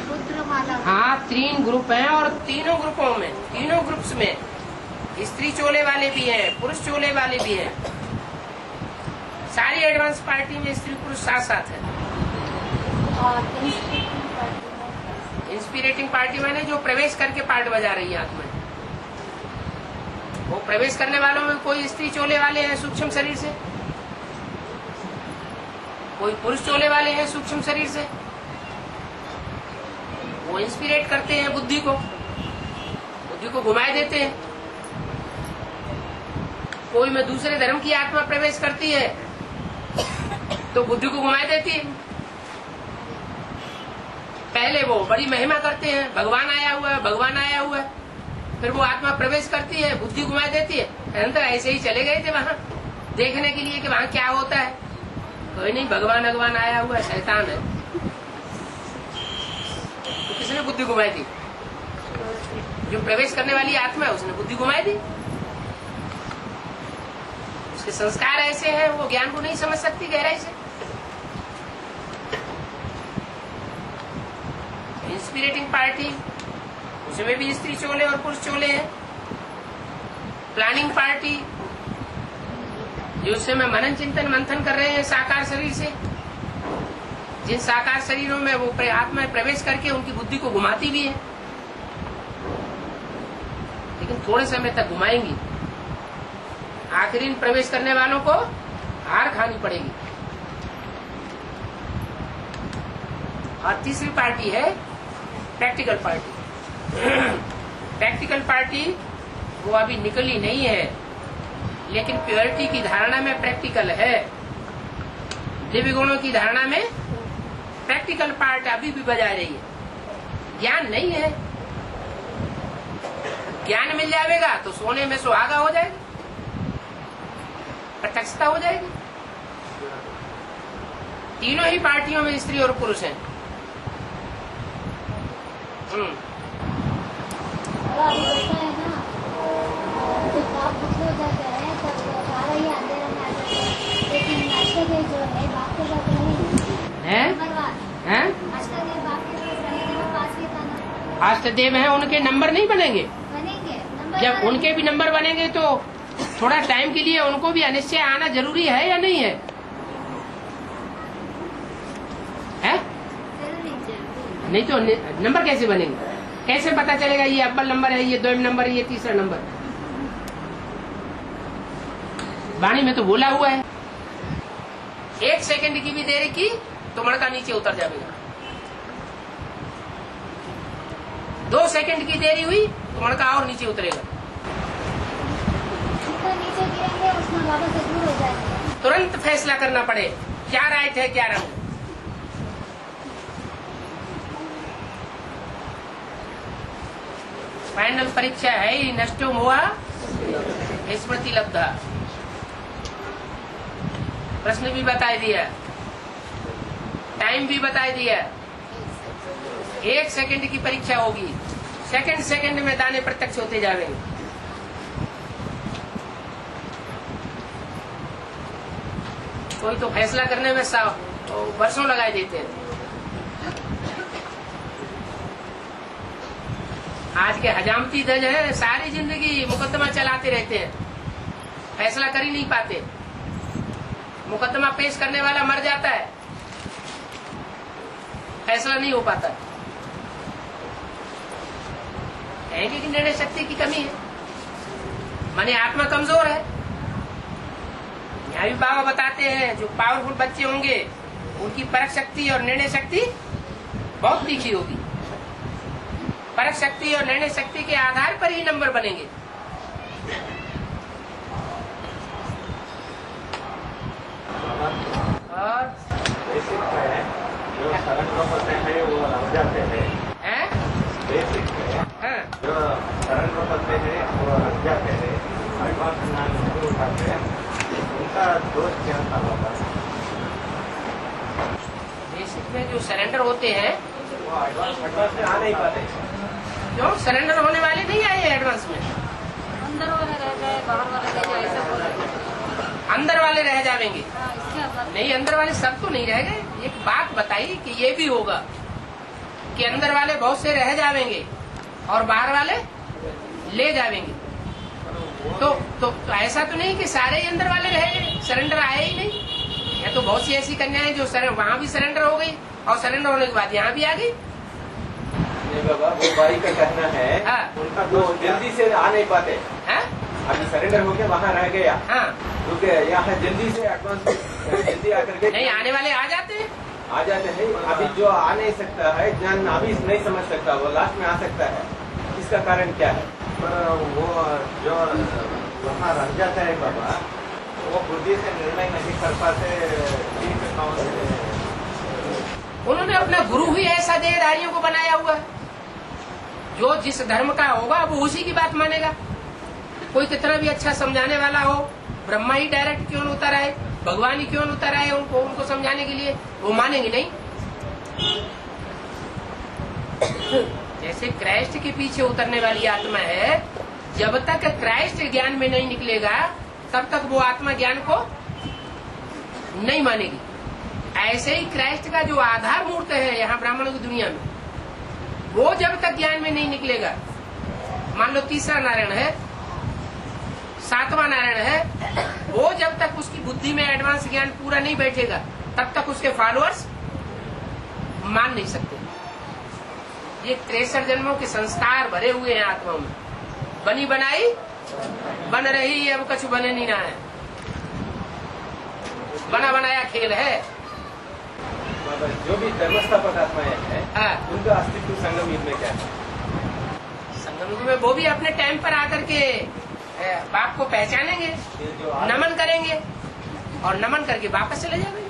रुद्रमाला हाँ, 3 ग्रुप हैं और तीनों ग्रुपों में, तीनों ग्रुप्स में स्त्री चोले वाले भी हैं, पुरुष चोले वाले भी हैं। सारी एडवांस पार्टी में स्त्री पुरुष साथ साथ है। और इंस्पिरेटिंग पार्टी में इंस्पिरेटिंग पार्टी माने जो प्रवेश करके पार्ट बजा रही है आत्मा। वो प्रवेश करने वालों में कोई स्त्री चोले वाले हैं सूक्ष्म शरीर से, कोई पुरुष चोले वाले हैं सूक्ष्म शरीर से। वो इंस्पिरेट करते हैं बुद्धि को घुमाए देते हैं। कोई में दूसरे धर्म की आत्मा प्रवेश करती है तो बुद्धि को घुमाए देती है। पहले वो बड़ी महिमा करते हैं, भगवान आया हुआ है, भगवान आया हुआ है। फिर वो आत्मा प्रवेश करती है, बुद्धि घुमा देती है। अनंतर ऐसे ही चले गए थे वहाँ देखने के लिए कि वहाँ क्या होता है। कोई नहीं, भगवान आया हुआ है, शैतान है। तो किसने बुद्धि घुमाई दी? जो प्रवेश करने वाली आत्मा है उसने बुद्धि घुमाई दी। उसके संस्कार ऐसे हैं, वो ज्ञान को नहीं समझ सकती गहराई से। इंस्पिरेटिंग पार्टी, उसमें भी स्त्री चोले और पुरुष चोले हैं। प्लानिंग पार्टी, जो उस समय मनन चिंतन मंथन कर रहे हैं साकार शरीर से, जिन साकार शरीरों में वो आत्मा प्रवेश करके उनकी बुद्धि को घुमाती भी है, लेकिन थोड़े समय तक घुमाएंगी। आखिरी इन प्रवेश करने वालों को हार खानी पड़ेगी। और तीसरी पार्टी है प्रैक्टिकल पार्टी। प्रैक्टिकल पार्टी वो अभी निकली नहीं है, लेकिन प्योरिटी की धारणा में प्रैक्टिकल है। दिव्य गुणों की धारणा में प्रैक्टिकल पार्ट अभी भी बजा रही है। ज्ञान नहीं है। ज्ञान मिल जाएगा तो सोने में सुहागा हो जाएगा, प्रत्यक्षता हो जाएगी। तीनों ही पार्टियों में स्त्री और पुरुष हैं। अभी होता है ना, जब आप दुखी हो जाते हैं तब सारा ही अंधेरा में आ जाता है। लेकिन अष्टदेव जो है बाप के साथ रहेंगे। नंबर 1 हैं? अष्टदेव बाप के साथ रहेंगे तो पास भी था ना, अष्टदेव हैं, उनके नंबर नहीं बनेंगे। बनेंगे नंबर जब 1 उनके भी नंबर बनेंगे तो थोड़ा टाइम के लिए उनको भी अनिश्चय आना जरूरी है या नहीं है? है? नहीं तो नंबर कैसे बनेंगे? कैसे पता चलेगा ये अव्वल नंबर है, ये द्वितीय नंबर है, ये तीसरा नंबर? वाणी में तो बोला हुआ है 1 सेकंड की भी देरी की तो मणका नीचे उतर जाएगा। 2 सेकंड की देरी हुई तो मणका और नीचे उतरेगा। जितना नीचे गिरेंगे उतना बाबा से दूर हो जाएंगे। तुरंत फैसला करना पड़े क्या राइट है क्या रंग। फाइनल परीक्षा है ही नष्टो हुआ स्मृति लब्धा। प्रश्न भी बता दिया, टाइम भी बता दिया। 1 सेकंड की परीक्षा होगी, सेकंड सेकंड में दाने प्रत्यक्ष होते जाएंगे। कोई तो फैसला करने में वर्षों लगाए देते हैं। आज के हजामती जज है, सारी जिंदगी मुकदमा चलाते रहते हैं, फैसला कर ही नहीं पाते। मुकदमा पेश करने वाला मर जाता है, फैसला नहीं हो पाता। कहेंगे कि निर्णय शक्ति की कमी है, माने आत्मा कमजोर है। यहाँ भी बाबा बताते हैं जो पावरफुल बच्चे होंगे उनकी परख शक्ति और निर्णय शक्ति बहुत तीखी होगी। परख शक्ति और निर्णय शक्ति के आधार पर ही नंबर बनेंगे। और बेसिक है जो सरल होते हैं वो रह जाते हैं। बेसिक है जो सरल होते हैं वो रह जाते हैं, एडवांस ज्ञान नहीं उठाते हैं, उनका दोष क्या होगा? बेसिक में जो सरेंडर होते हैं वो एडवांस में आ नहीं पाते। क्यों? सरेंडर होने वाले नहीं आए एडवांस में। अंदर वाले रह जाए, बाहर वाले रह जाए, ऐसा बोला। अंदर वाले रह जाएंगे हाँ, इसके आधार नहीं, अंदर वाले सब तो नहीं रह गए। एक बात बताइए कि ये भी होगा कि अंदर वाले बहुत से रह जाएंगे और बाहर वाले ले जाएंगे। तो ऐसा तो नहीं कि सारे ही अंदर वाले रह गए, सरेंडर आए ही नहीं। या तो बहुत सी ऐसी कन्याएं जो वहाँ भी सरेंडर हो गई और सरेंडर होने के बाद यहाँ भी आ गई। नहीं बाबा, वो भाई का कहना है हाँ। उनका तो जल्दी से आ नहीं पाते। हाँ? अभी सरेंडर होके वहाँ रह गया, हाँ। क्योंकि यहाँ जल्दी से एडवांस जल्दी आकर के नहीं, आने वाले आ जाते हैं। आ जाते हैं। अभी जो आ नहीं सकता है, ज्ञान अभी नहीं समझ सकता, वो लास्ट में आ सकता है। इसका कारण क्या है? पर वो जो वहाँ रह जाता है बाबा, वो बुद्धि से निर्णय नहीं कर पाते। उन्होंने अपना गुरु ही ऐसा देहधारियों को बनाया हुआ है, जो जिस धर्म का होगा वो उसी की बात मानेगा। कोई कितना भी अच्छा समझाने वाला हो, ब्रह्मा ही डायरेक्ट क्यों न उतर आए, भगवान ही क्यों न उतर आए उनको समझाने के लिए, वो मानेंगे नहीं। जैसे क्राइस्ट के पीछे उतरने वाली आत्मा है, जब तक क्राइस्ट ज्ञान में नहीं निकलेगा तब तक वो आत्मा ज्ञान को नहीं मानेगी। ऐसे ही क्राइस्ट का जो आधार मूर्त है यहाँ ब्राह्मणों की दुनिया में, वो जब तक ज्ञान में नहीं निकलेगा, मान लो तीसरा नारायण है, सातवां नारायण है, वो जब तक उसकी बुद्धि में एडवांस ज्ञान पूरा नहीं बैठेगा तब तक उसके फॉलोअर्स मान नहीं सकते। ये 63 जन्मों के संस्कार भरे हुए हैं आत्माओं में। बनी बनाई बन रही, अब कुछ बने नहीं रहा है, बना बनाया खेल है। जो भी धर्मस्थापक आत्माएं हैं, हाँ। उनका अस्तित्व संगम युग में क्या है? संगम युग में वो भी अपने टाइम पर आकर के बाप को पहचानेंगे, ये जो नमन करेंगे और नमन करके वापस चले जाएंगे।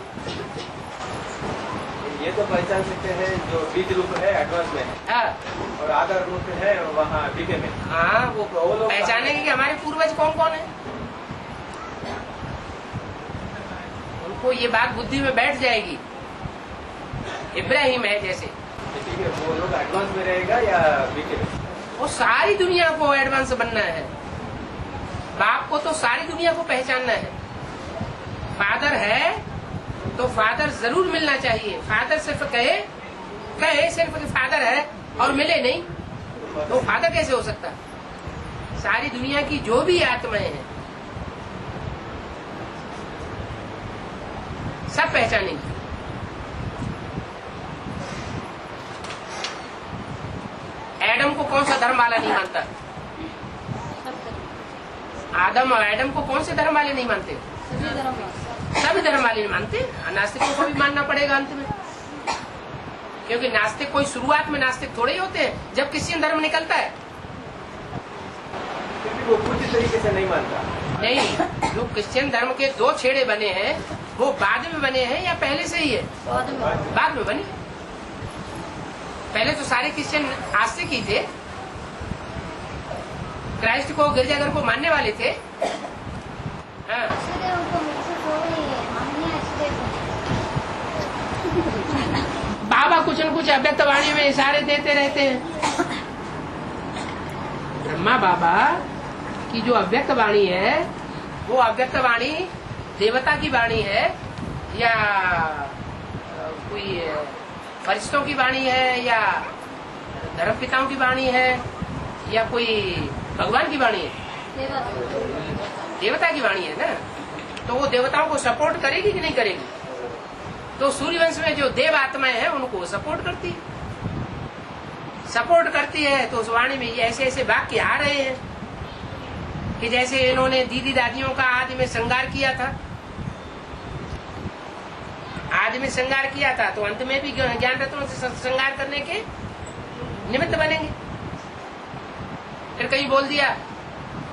ये तो पहचान सकते हैं जो बीज रूप है एडवांस में है, हाँ। और आधार रूप है वहाँ डीके में। हाँ, वो लोग पहचानेंगे कि हमारे पूर्वज कौन कौन है। उनको ये बात बुद्धि में बैठ जाएगी। इब्राहिम है जैसे, ठीक है, वो लोग एडवांस में रहेगा या बीके में? वो सारी दुनिया को एडवांस बनना है। बाप को तो सारी दुनिया को पहचानना है। फादर है तो फादर जरूर मिलना चाहिए। फादर सिर्फ कहे सिर्फ कि फादर है और मिले नहीं, तो फादर कैसे हो सकता? सारी दुनिया की जो भी आत्माएं हैं सब पहचानेंगी। एडम को कौन सा धर्म वाला नहीं मानता? आदम और एडम को कौन से धर्म वाले नहीं मानते? सभी धर्म वाले नहीं मानते। नास्तिकों को भी मानना पड़ेगा अंत में, क्योंकि नास्तिक कोई शुरुआत में नास्तिक थोड़े ही होते हैं जब क्रिश्चियन धर्म निकलता है। क्योंकि वो पूरी तरीके से नहीं मानता। नहीं, जो क्रिश्चियन धर्म के 2 छेड़े बने हैं वो बाद में बने हैं या पहले से ही है? बाद में बने। पहले तो सारे क्रिश्चियन आस्तिक ही थे, क्राइस्ट को गिरजाघर को मानने वाले थे। हाँ। बाबा कुछ न कुछ अव्यक्त वाणी में इशारे देते रहते हैं। ब्रह्मा बाबा की जो अव्यक्त वाणी है वो अव्यक्त वाणी देवता की वाणी है या कोई फरिश्तों की वाणी है या धर्मपिताओं की वाणी है या कोई भगवान की वाणी है? देवता की वाणी है ना, तो वो देवताओं को सपोर्ट करेगी कि नहीं करेगी? तो सूर्यवंश में जो देव आत्माएं हैं उनको सपोर्ट करती है। सपोर्ट करती है तो उस वाणी में ये ऐसे ऐसे वाक्य आ रहे हैं कि जैसे इन्होंने दीदी दादियों का आदि में श्रृंगार किया था, आदि में श्रृंगार किया था तो अंत में भी ज्ञान रत्नों से श्रृंगार करने के निमित्त बनेंगे। फिर कहीं बोल दिया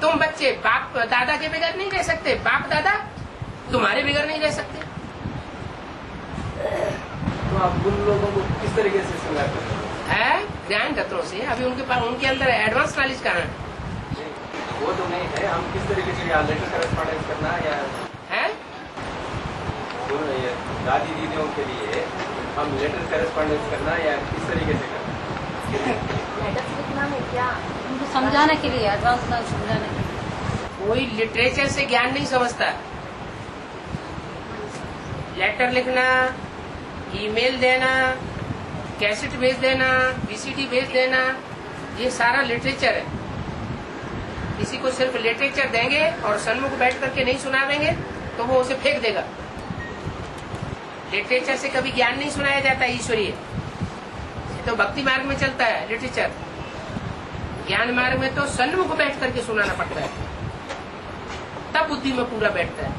तुम बच्चे बाप दादा के बगैर नहीं रह सकते, बाप दादा तुम्हारे बगैर नहीं रह सकते। तो आप उन लोगों को किस तरीके से श्रृंगार करते है ज्ञान तत्वों से। अभी उनके पास उनके अंदर एडवांस नॉलेज कहाँ है? वो तो नहीं है, हम किस तरीके से या लेटर करेस्पॉन्डेंस करना या है ये दादी दीदियों के लिए हम लेटर करेस्पॉन्डेंस करना या किस तरीके से करना? उनको समझाने के लिए, एडवांस ना समझाने के लिए। कोई लिटरेचर से ज्ञान नहीं समझता। लेटर लिखना, ईमेल देना, कैसेट भेज देना, वीसीडी भेज देना, ये सारा लिटरेचर है। किसी को सिर्फ लिटरेचर देंगे और सन्मुख बैठ करके नहीं सुनावेंगे तो वो उसे फेंक देगा। लिटरेचर से कभी ज्ञान नहीं सुनाया जाता ईश्वरीय, तो भक्ति मार्ग में चलता है लिटरेचर। ज्ञान मार्ग में तो सन्मुख बैठ करके सुनाना पड़ता है, तब बुद्धि में पूरा बैठता है।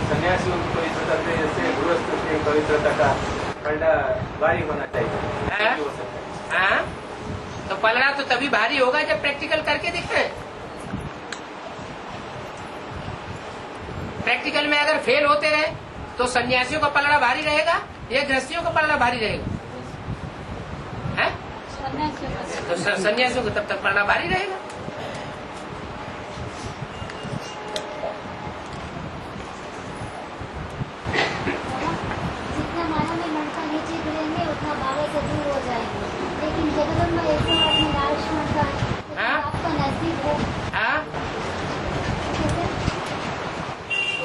सन्यासियों की पवित्रता जैसे गृहस्थ की पवित्रता का पलड़ा भारी होना चाहिए। हाँ, तो पलड़ा तो तभी भारी होगा जब प्रैक्टिकल करके दिखते हैं। प्रैक्टिकल में अगर फेल होते रहे तो सन्यासियों का पलड़ा भारी रहेगा या गृहस्थियों का पलड़ा भारी रहेगा? है तो सन्यासियों को तब तक पलड़ा भारी रहेगा। जितना माया में ममता नीचे गिरेंगे उतना बाबा से दूर हो जाएंगे। लेकिन जगदम्बा एक सौ आठ में राजकुमार का आपका नजदीक हो। हाँ,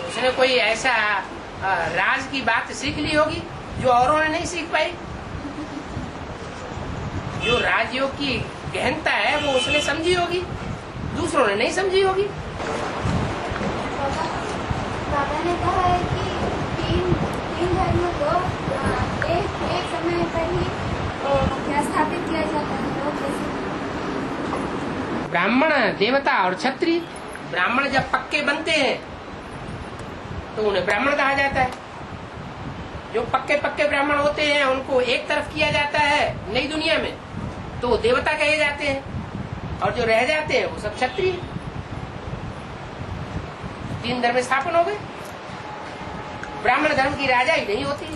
उसने कोई ऐसा राज की बात सीख ली होगी जो औरों ने नहीं सीख पाई। जो राजयोग की गहनता है वो उसने समझी होगी, दूसरों ने नहीं समझी होगी। बाबा ने कहा है कि तीन धर्मों को एक समय पर ही स्थापित किया जाता है। वो कैसे? ब्राह्मण, देवता और क्षत्रिय। ब्राह्मण जब पक्के बनते हैं तो उन्हें ब्राह्मण कहा जाता है। जो पक्के पक्के ब्राह्मण होते हैं उनको एक तरफ किया जाता है नई दुनिया में तो वो देवता कहे जाते हैं, और जो रह जाते हैं वो सब क्षत्रिय। 3 धर्म स्थापन हो गए। ब्राह्मण धर्म की राजा ही नहीं होती।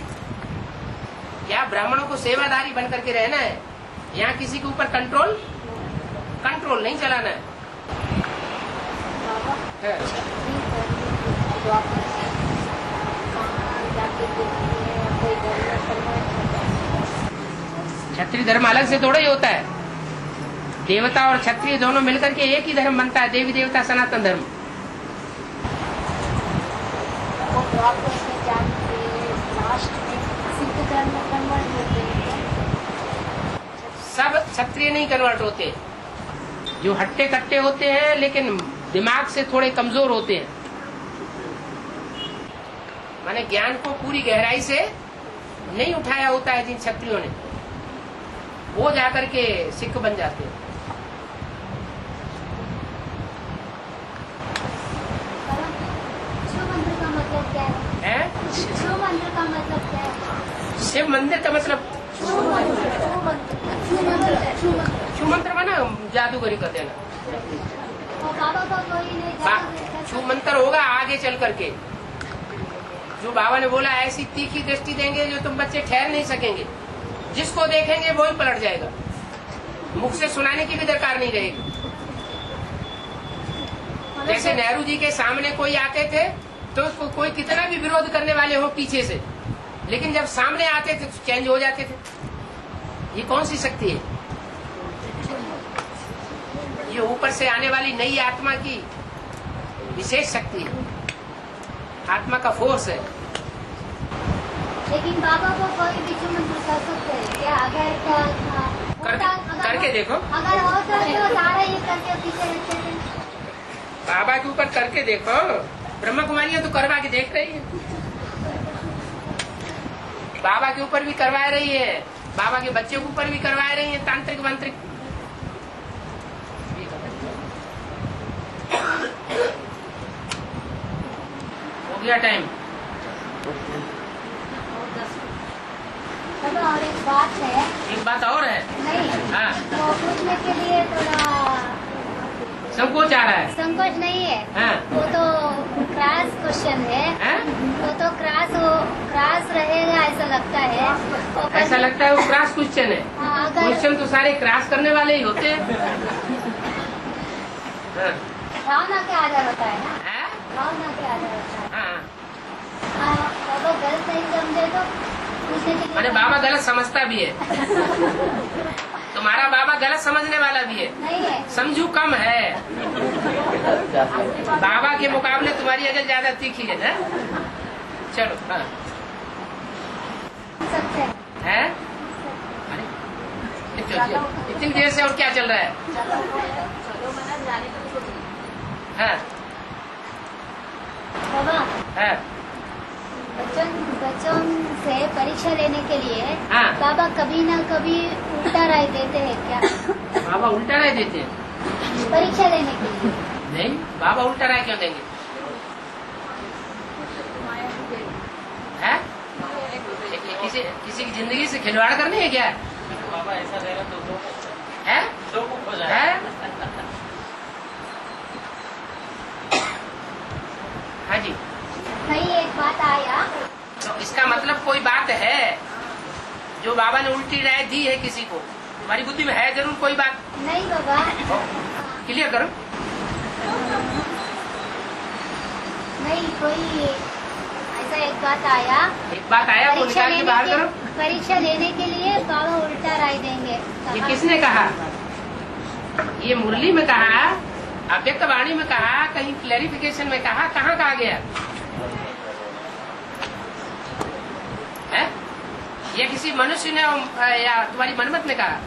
या ब्राह्मणों को सेवादारी बन करके रहना है, यहाँ किसी के ऊपर कंट्रोल नहीं चलाना है। क्षत्रिय धर्म अलग से थोड़ा ही होता है। देवता और क्षत्रिय दोनों मिलकर के एक ही धर्म बनता है, देवी देवता सनातन धर्म। सब क्षत्रिय नहीं कन्वर्ट होते। जो हट्टे कट्टे होते हैं लेकिन दिमाग से थोड़े कमजोर होते हैं, माने ज्ञान को पूरी गहराई से नहीं उठाया होता है जिन क्षत्रियों ने, वो जाकर के सिख बन जाते हैं। शिव मंदिर का मतलब क्या है? शिव मंदिर का मतलब क्या है? शिव मंदिर का मतलब छू मंत्र बना जादूगरी कर देना। बाबा का कोई नहीं छू मंत्र होगा आगे चल करके। जो बाबा ने बोला ऐसी तीखी दृष्टि देंगे जो तुम बच्चे ठहर नहीं सकेंगे, जिसको देखेंगे वो ही पलट जाएगा, मुख से सुनाने की भी दरकार नहीं रहेगी। जैसे नेहरू जी के सामने कोई आते थे तो कोई कितना भी विरोध करने वाले हो पीछे से, लेकिन जब सामने आते थे तो चेंज हो जाते थे। ये कौन सी शक्ति है? ये ऊपर से आने वाली नई आत्मा की विशेष शक्ति है, आत्मा का फोर्स है। लेकिन बाबा को कोई भी मंत्र कर सकते हैं क्या? अगर करके देखो। अगर हो तो सारा ये करके पीछे रखते थे। बाबा के ऊपर करके देखो। ब्रह्मा कुमारियां तो करवा के देख रही है। बाबा के ऊपर भी करवा रही है, बाबा के बच्चे के ऊपर भी करवा रही है तांत्रिक मंत्रिक। हो गया टाइम। बाबा और एक बात है। एक बात और है। नहीं, हाँ, वो पूछने के लिए थोड़ा संकोच आ रहा है। संकोच नहीं है। हाँ। वो तो क्रॉस क्वेश्चन है। हैं? वो तो क्रॉस रहेगा ऐसा लगता है। वो ऐसा लगता है वो क्रॉस क्वेश्चन है। हाँ, अगर क्वेश्चन तो सारे क्रॉस करने वाले ही होते हैं। हाँ। भावना के आधार होता है ना, हैं? भावना के आधार होता है। हाँ। बाबा गलत नहीं समझे तो पूछने के लिए। अरे बाबा गलत समझता भी है। तुम्हारा बाबा गलत समझने वाला भी है। नहीं है। समझू कम है। बाबा के मुकाबले तुम्हारी अकल ज्यादा तीखी है ना। चलो। हाँ। सच है। है? अरे इतनी देर से और क्या चल रहा है? हाँ। बाबा हाँ। बच्चों से परीक्षा लेने के लिए हाँ। बाबा कभी न कभी उल्टा राय देते हैं क्या? बाबा उल्टा राय देते हैं? परीक्षा लेने के लिए नहीं, बाबा उल्टा राय क्यों देंगे? है? किसी की जिंदगी से खिलवाड़ करनी है क्या? बाबा ऐसा रहेगा तो दो है? हो है? जाएगा। हाँ जी। कहीं एक बात आया। तो इसका मतलब कोई बात है जो बाबा ने उल्टी राय दी है किसी को? तुम्हारी बुद्धि में है जरूर कोई बात। नहीं बाबा, क्लियर करो। नहीं कोई ऐसा एक बात आया। एक बात आया वो निकाल के बाहर करो। परीक्षा लेने के लिए बाबा उल्टा राय देंगे। ये किसने कहा? ये मुरली में कहा, अव्यक्त वाणी में कहा, कहीं क्लैरिफिकेशन में कहा, कहाँ कहा गया है? या किसी मनुष्य ने या तुम्हारी मनमत ने कहा?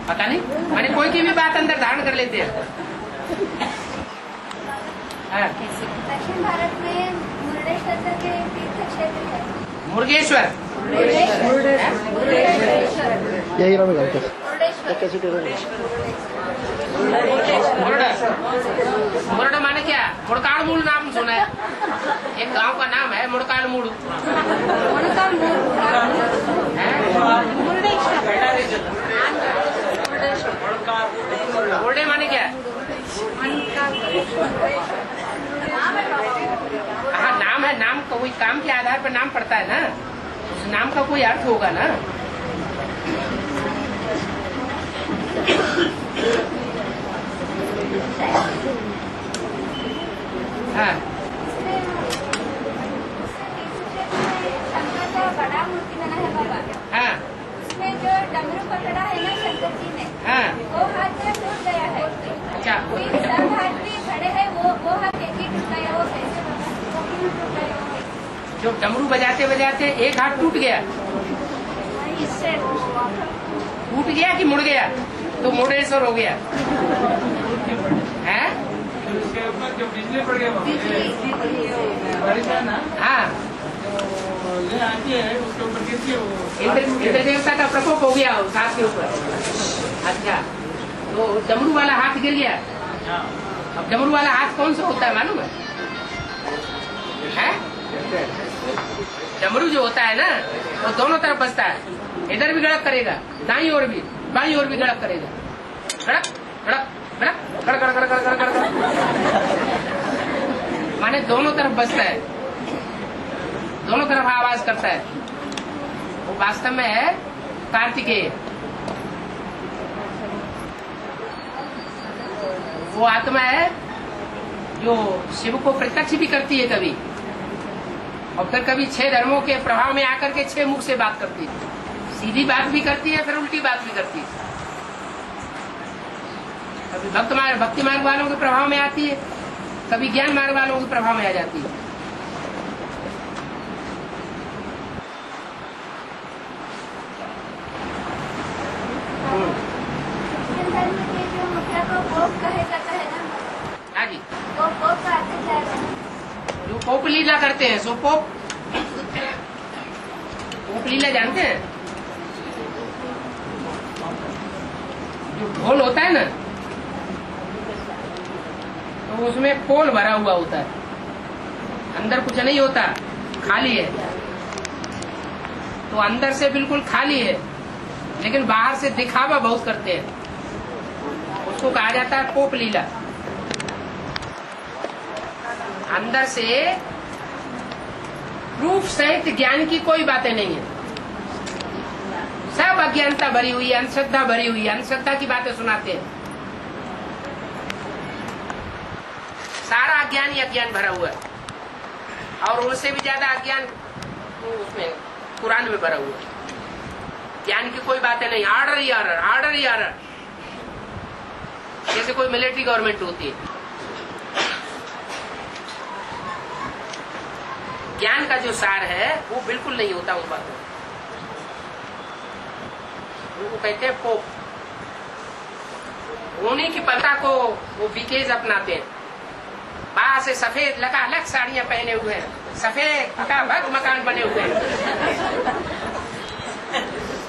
पता नहीं। मैंने कोई की भी बात अंदर धारण कर लेते हैं। हाँ। दक्षिण भारत में मुरुडेश्वर के तीर्थ क्षेत्र है। मुर्गेश्वर। यही रहा मेरा मुरड माने क्या? मुड़काड़ मूल नाम सुना है? एक गांव का नाम है मुड़काड़ मूड़। मुरडे माने क्या? हाँ, नाम है। नाम का कोई काम के आधार पर नाम पड़ता है ना, उस नाम का कोई अर्थ होगा ना। हाँ। शंकर का बड़ा मूर्ति बना है बाबा। हाँ। उसमें जो डमरू पकड़ा है ना शंकर जी ने, हाँ। वो हाथ में टूट गया है। अच्छा। फिर सब हाथ भी खड़े हैं, वो हाथ एक ही टूट गया। वो कैसे बाबा? वो क्यों टूट गया? जो डमरू बजाते बजाते एक हाथ टूट गया। इससे टूट गया कि मुड़ गया? तो मुर्डेश्वर हो गया है। उसके ऊपर जो बिजली पड़ गया बारिश है ना, हाँ, तो ये आती है उसके ऊपर गिरती है वो। इंद्र देवता का प्रकोप हो गया उस हाथ के ऊपर। अच्छा, तो डमरू वाला हाथ गिर गया। अब डमरू वाला हाथ कौन सा होता है मालूम है? डमरू जो होता है ना, वो दोनों तरफ बजता है। इधर भी गड़क करेगा, दाईं ओर भी, बाईं ओर भी गड़क करेगा। गड़क गड़क गड़क गड़ गड़ गड़ गड़ गड़ गड़, माने दोनों तरफ बजता है, दोनों तरफ आवाज करता है। वो वास्तव में है कार्तिकेय। वो आत्मा है जो शिव को प्रत्यक्ष भी करती है कभी, और फिर कभी 6 धर्मों के प्रभाव में आकर के 6 मुख से बात करती है। सीधी बात भी करती है, फिर उल्टी बात भी करती है। कभी भक्ति मार्ग वालों के प्रभाव में आती है, कभी ज्ञान मार्ग वालों के प्रभाव में आ जाती है। धर्म के जो मुखिया को पोप कहे जाता है ना, हाँ जी, वो पोप का अर्थ क्या है? जो पोप लीला करते हैं। सो पोप लीला जानते हैं? जो ढोल होता है ना, तो उसमें पोल भरा हुआ होता है, अंदर कुछ नहीं होता, खाली है। तो अंदर से बिल्कुल खाली है, लेकिन बाहर से दिखावा बहुत करते हैं। उसको कहा जाता है पोप लीला। अंदर से प्रूफ सहित ज्ञान की कोई बातें नहीं है, सब अज्ञानता भरी हुई है, अंधश्रद्धा भरी हुई है, अंधश्रद्धा की बातें सुनाते हैं। सारा अज्ञान ही अज्ञान भरा हुआ है, और उनसे भी ज्यादा अज्ञान उसमें कुरान में भरा हुआ है। ज्ञान की कोई बातें नहीं, आर्डर ही आर्डर, आर्डर ही आर्डर, जैसे कोई मिलिट्री गवर्नमेंट होती है। ज्ञान का जो सार है वो बिल्कुल नहीं होता उन बातों, उनको कहते हैं पोप। उन्हीं की पता को वो विकेज अपनाते हैं। बाहर से सफेद लकालक साड़ियां पहने हुए हैं, सफेद फटाफट मकान बने हुए हैं।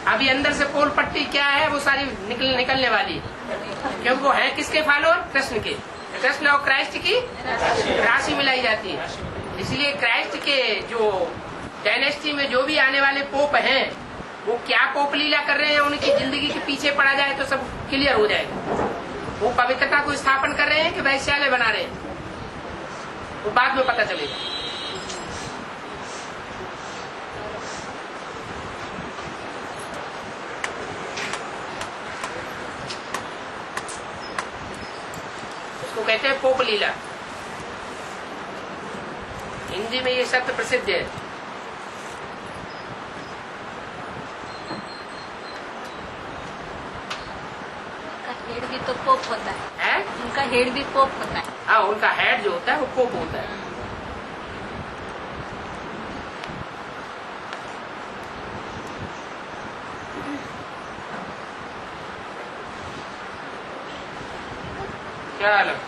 अभी अंदर से पोल पट्टी क्या है वो सारी निकलने वाली, क्योंकि वो है किसके फॉलोअर? कृष्ण के। कृष्ण और क्राइस्ट की राशि मिलाई जाती है। इसलिए क्राइस्ट के जो डायनेस्टी में जो भी आने वाले पोप हैं, वो क्या पोप लीला कर रहे हैं, उनकी जिंदगी के पीछे पड़ा जाए तो सब क्लियर हो जाएगा। वो पवित्रता को स्थापन कर रहे हैं कि वैश्यालय बना रहे हैं, वो बाद में पता चलेगा। उसको कहते हैं पोप लीला। हिंदी में ये शब्द प्रसिद्ध है। हेड भी तो पोप होता है, उनका हेड भी पोप होता है। हाँ, उनका हेड जो होता है वो पोप होता है। क्या हाल है?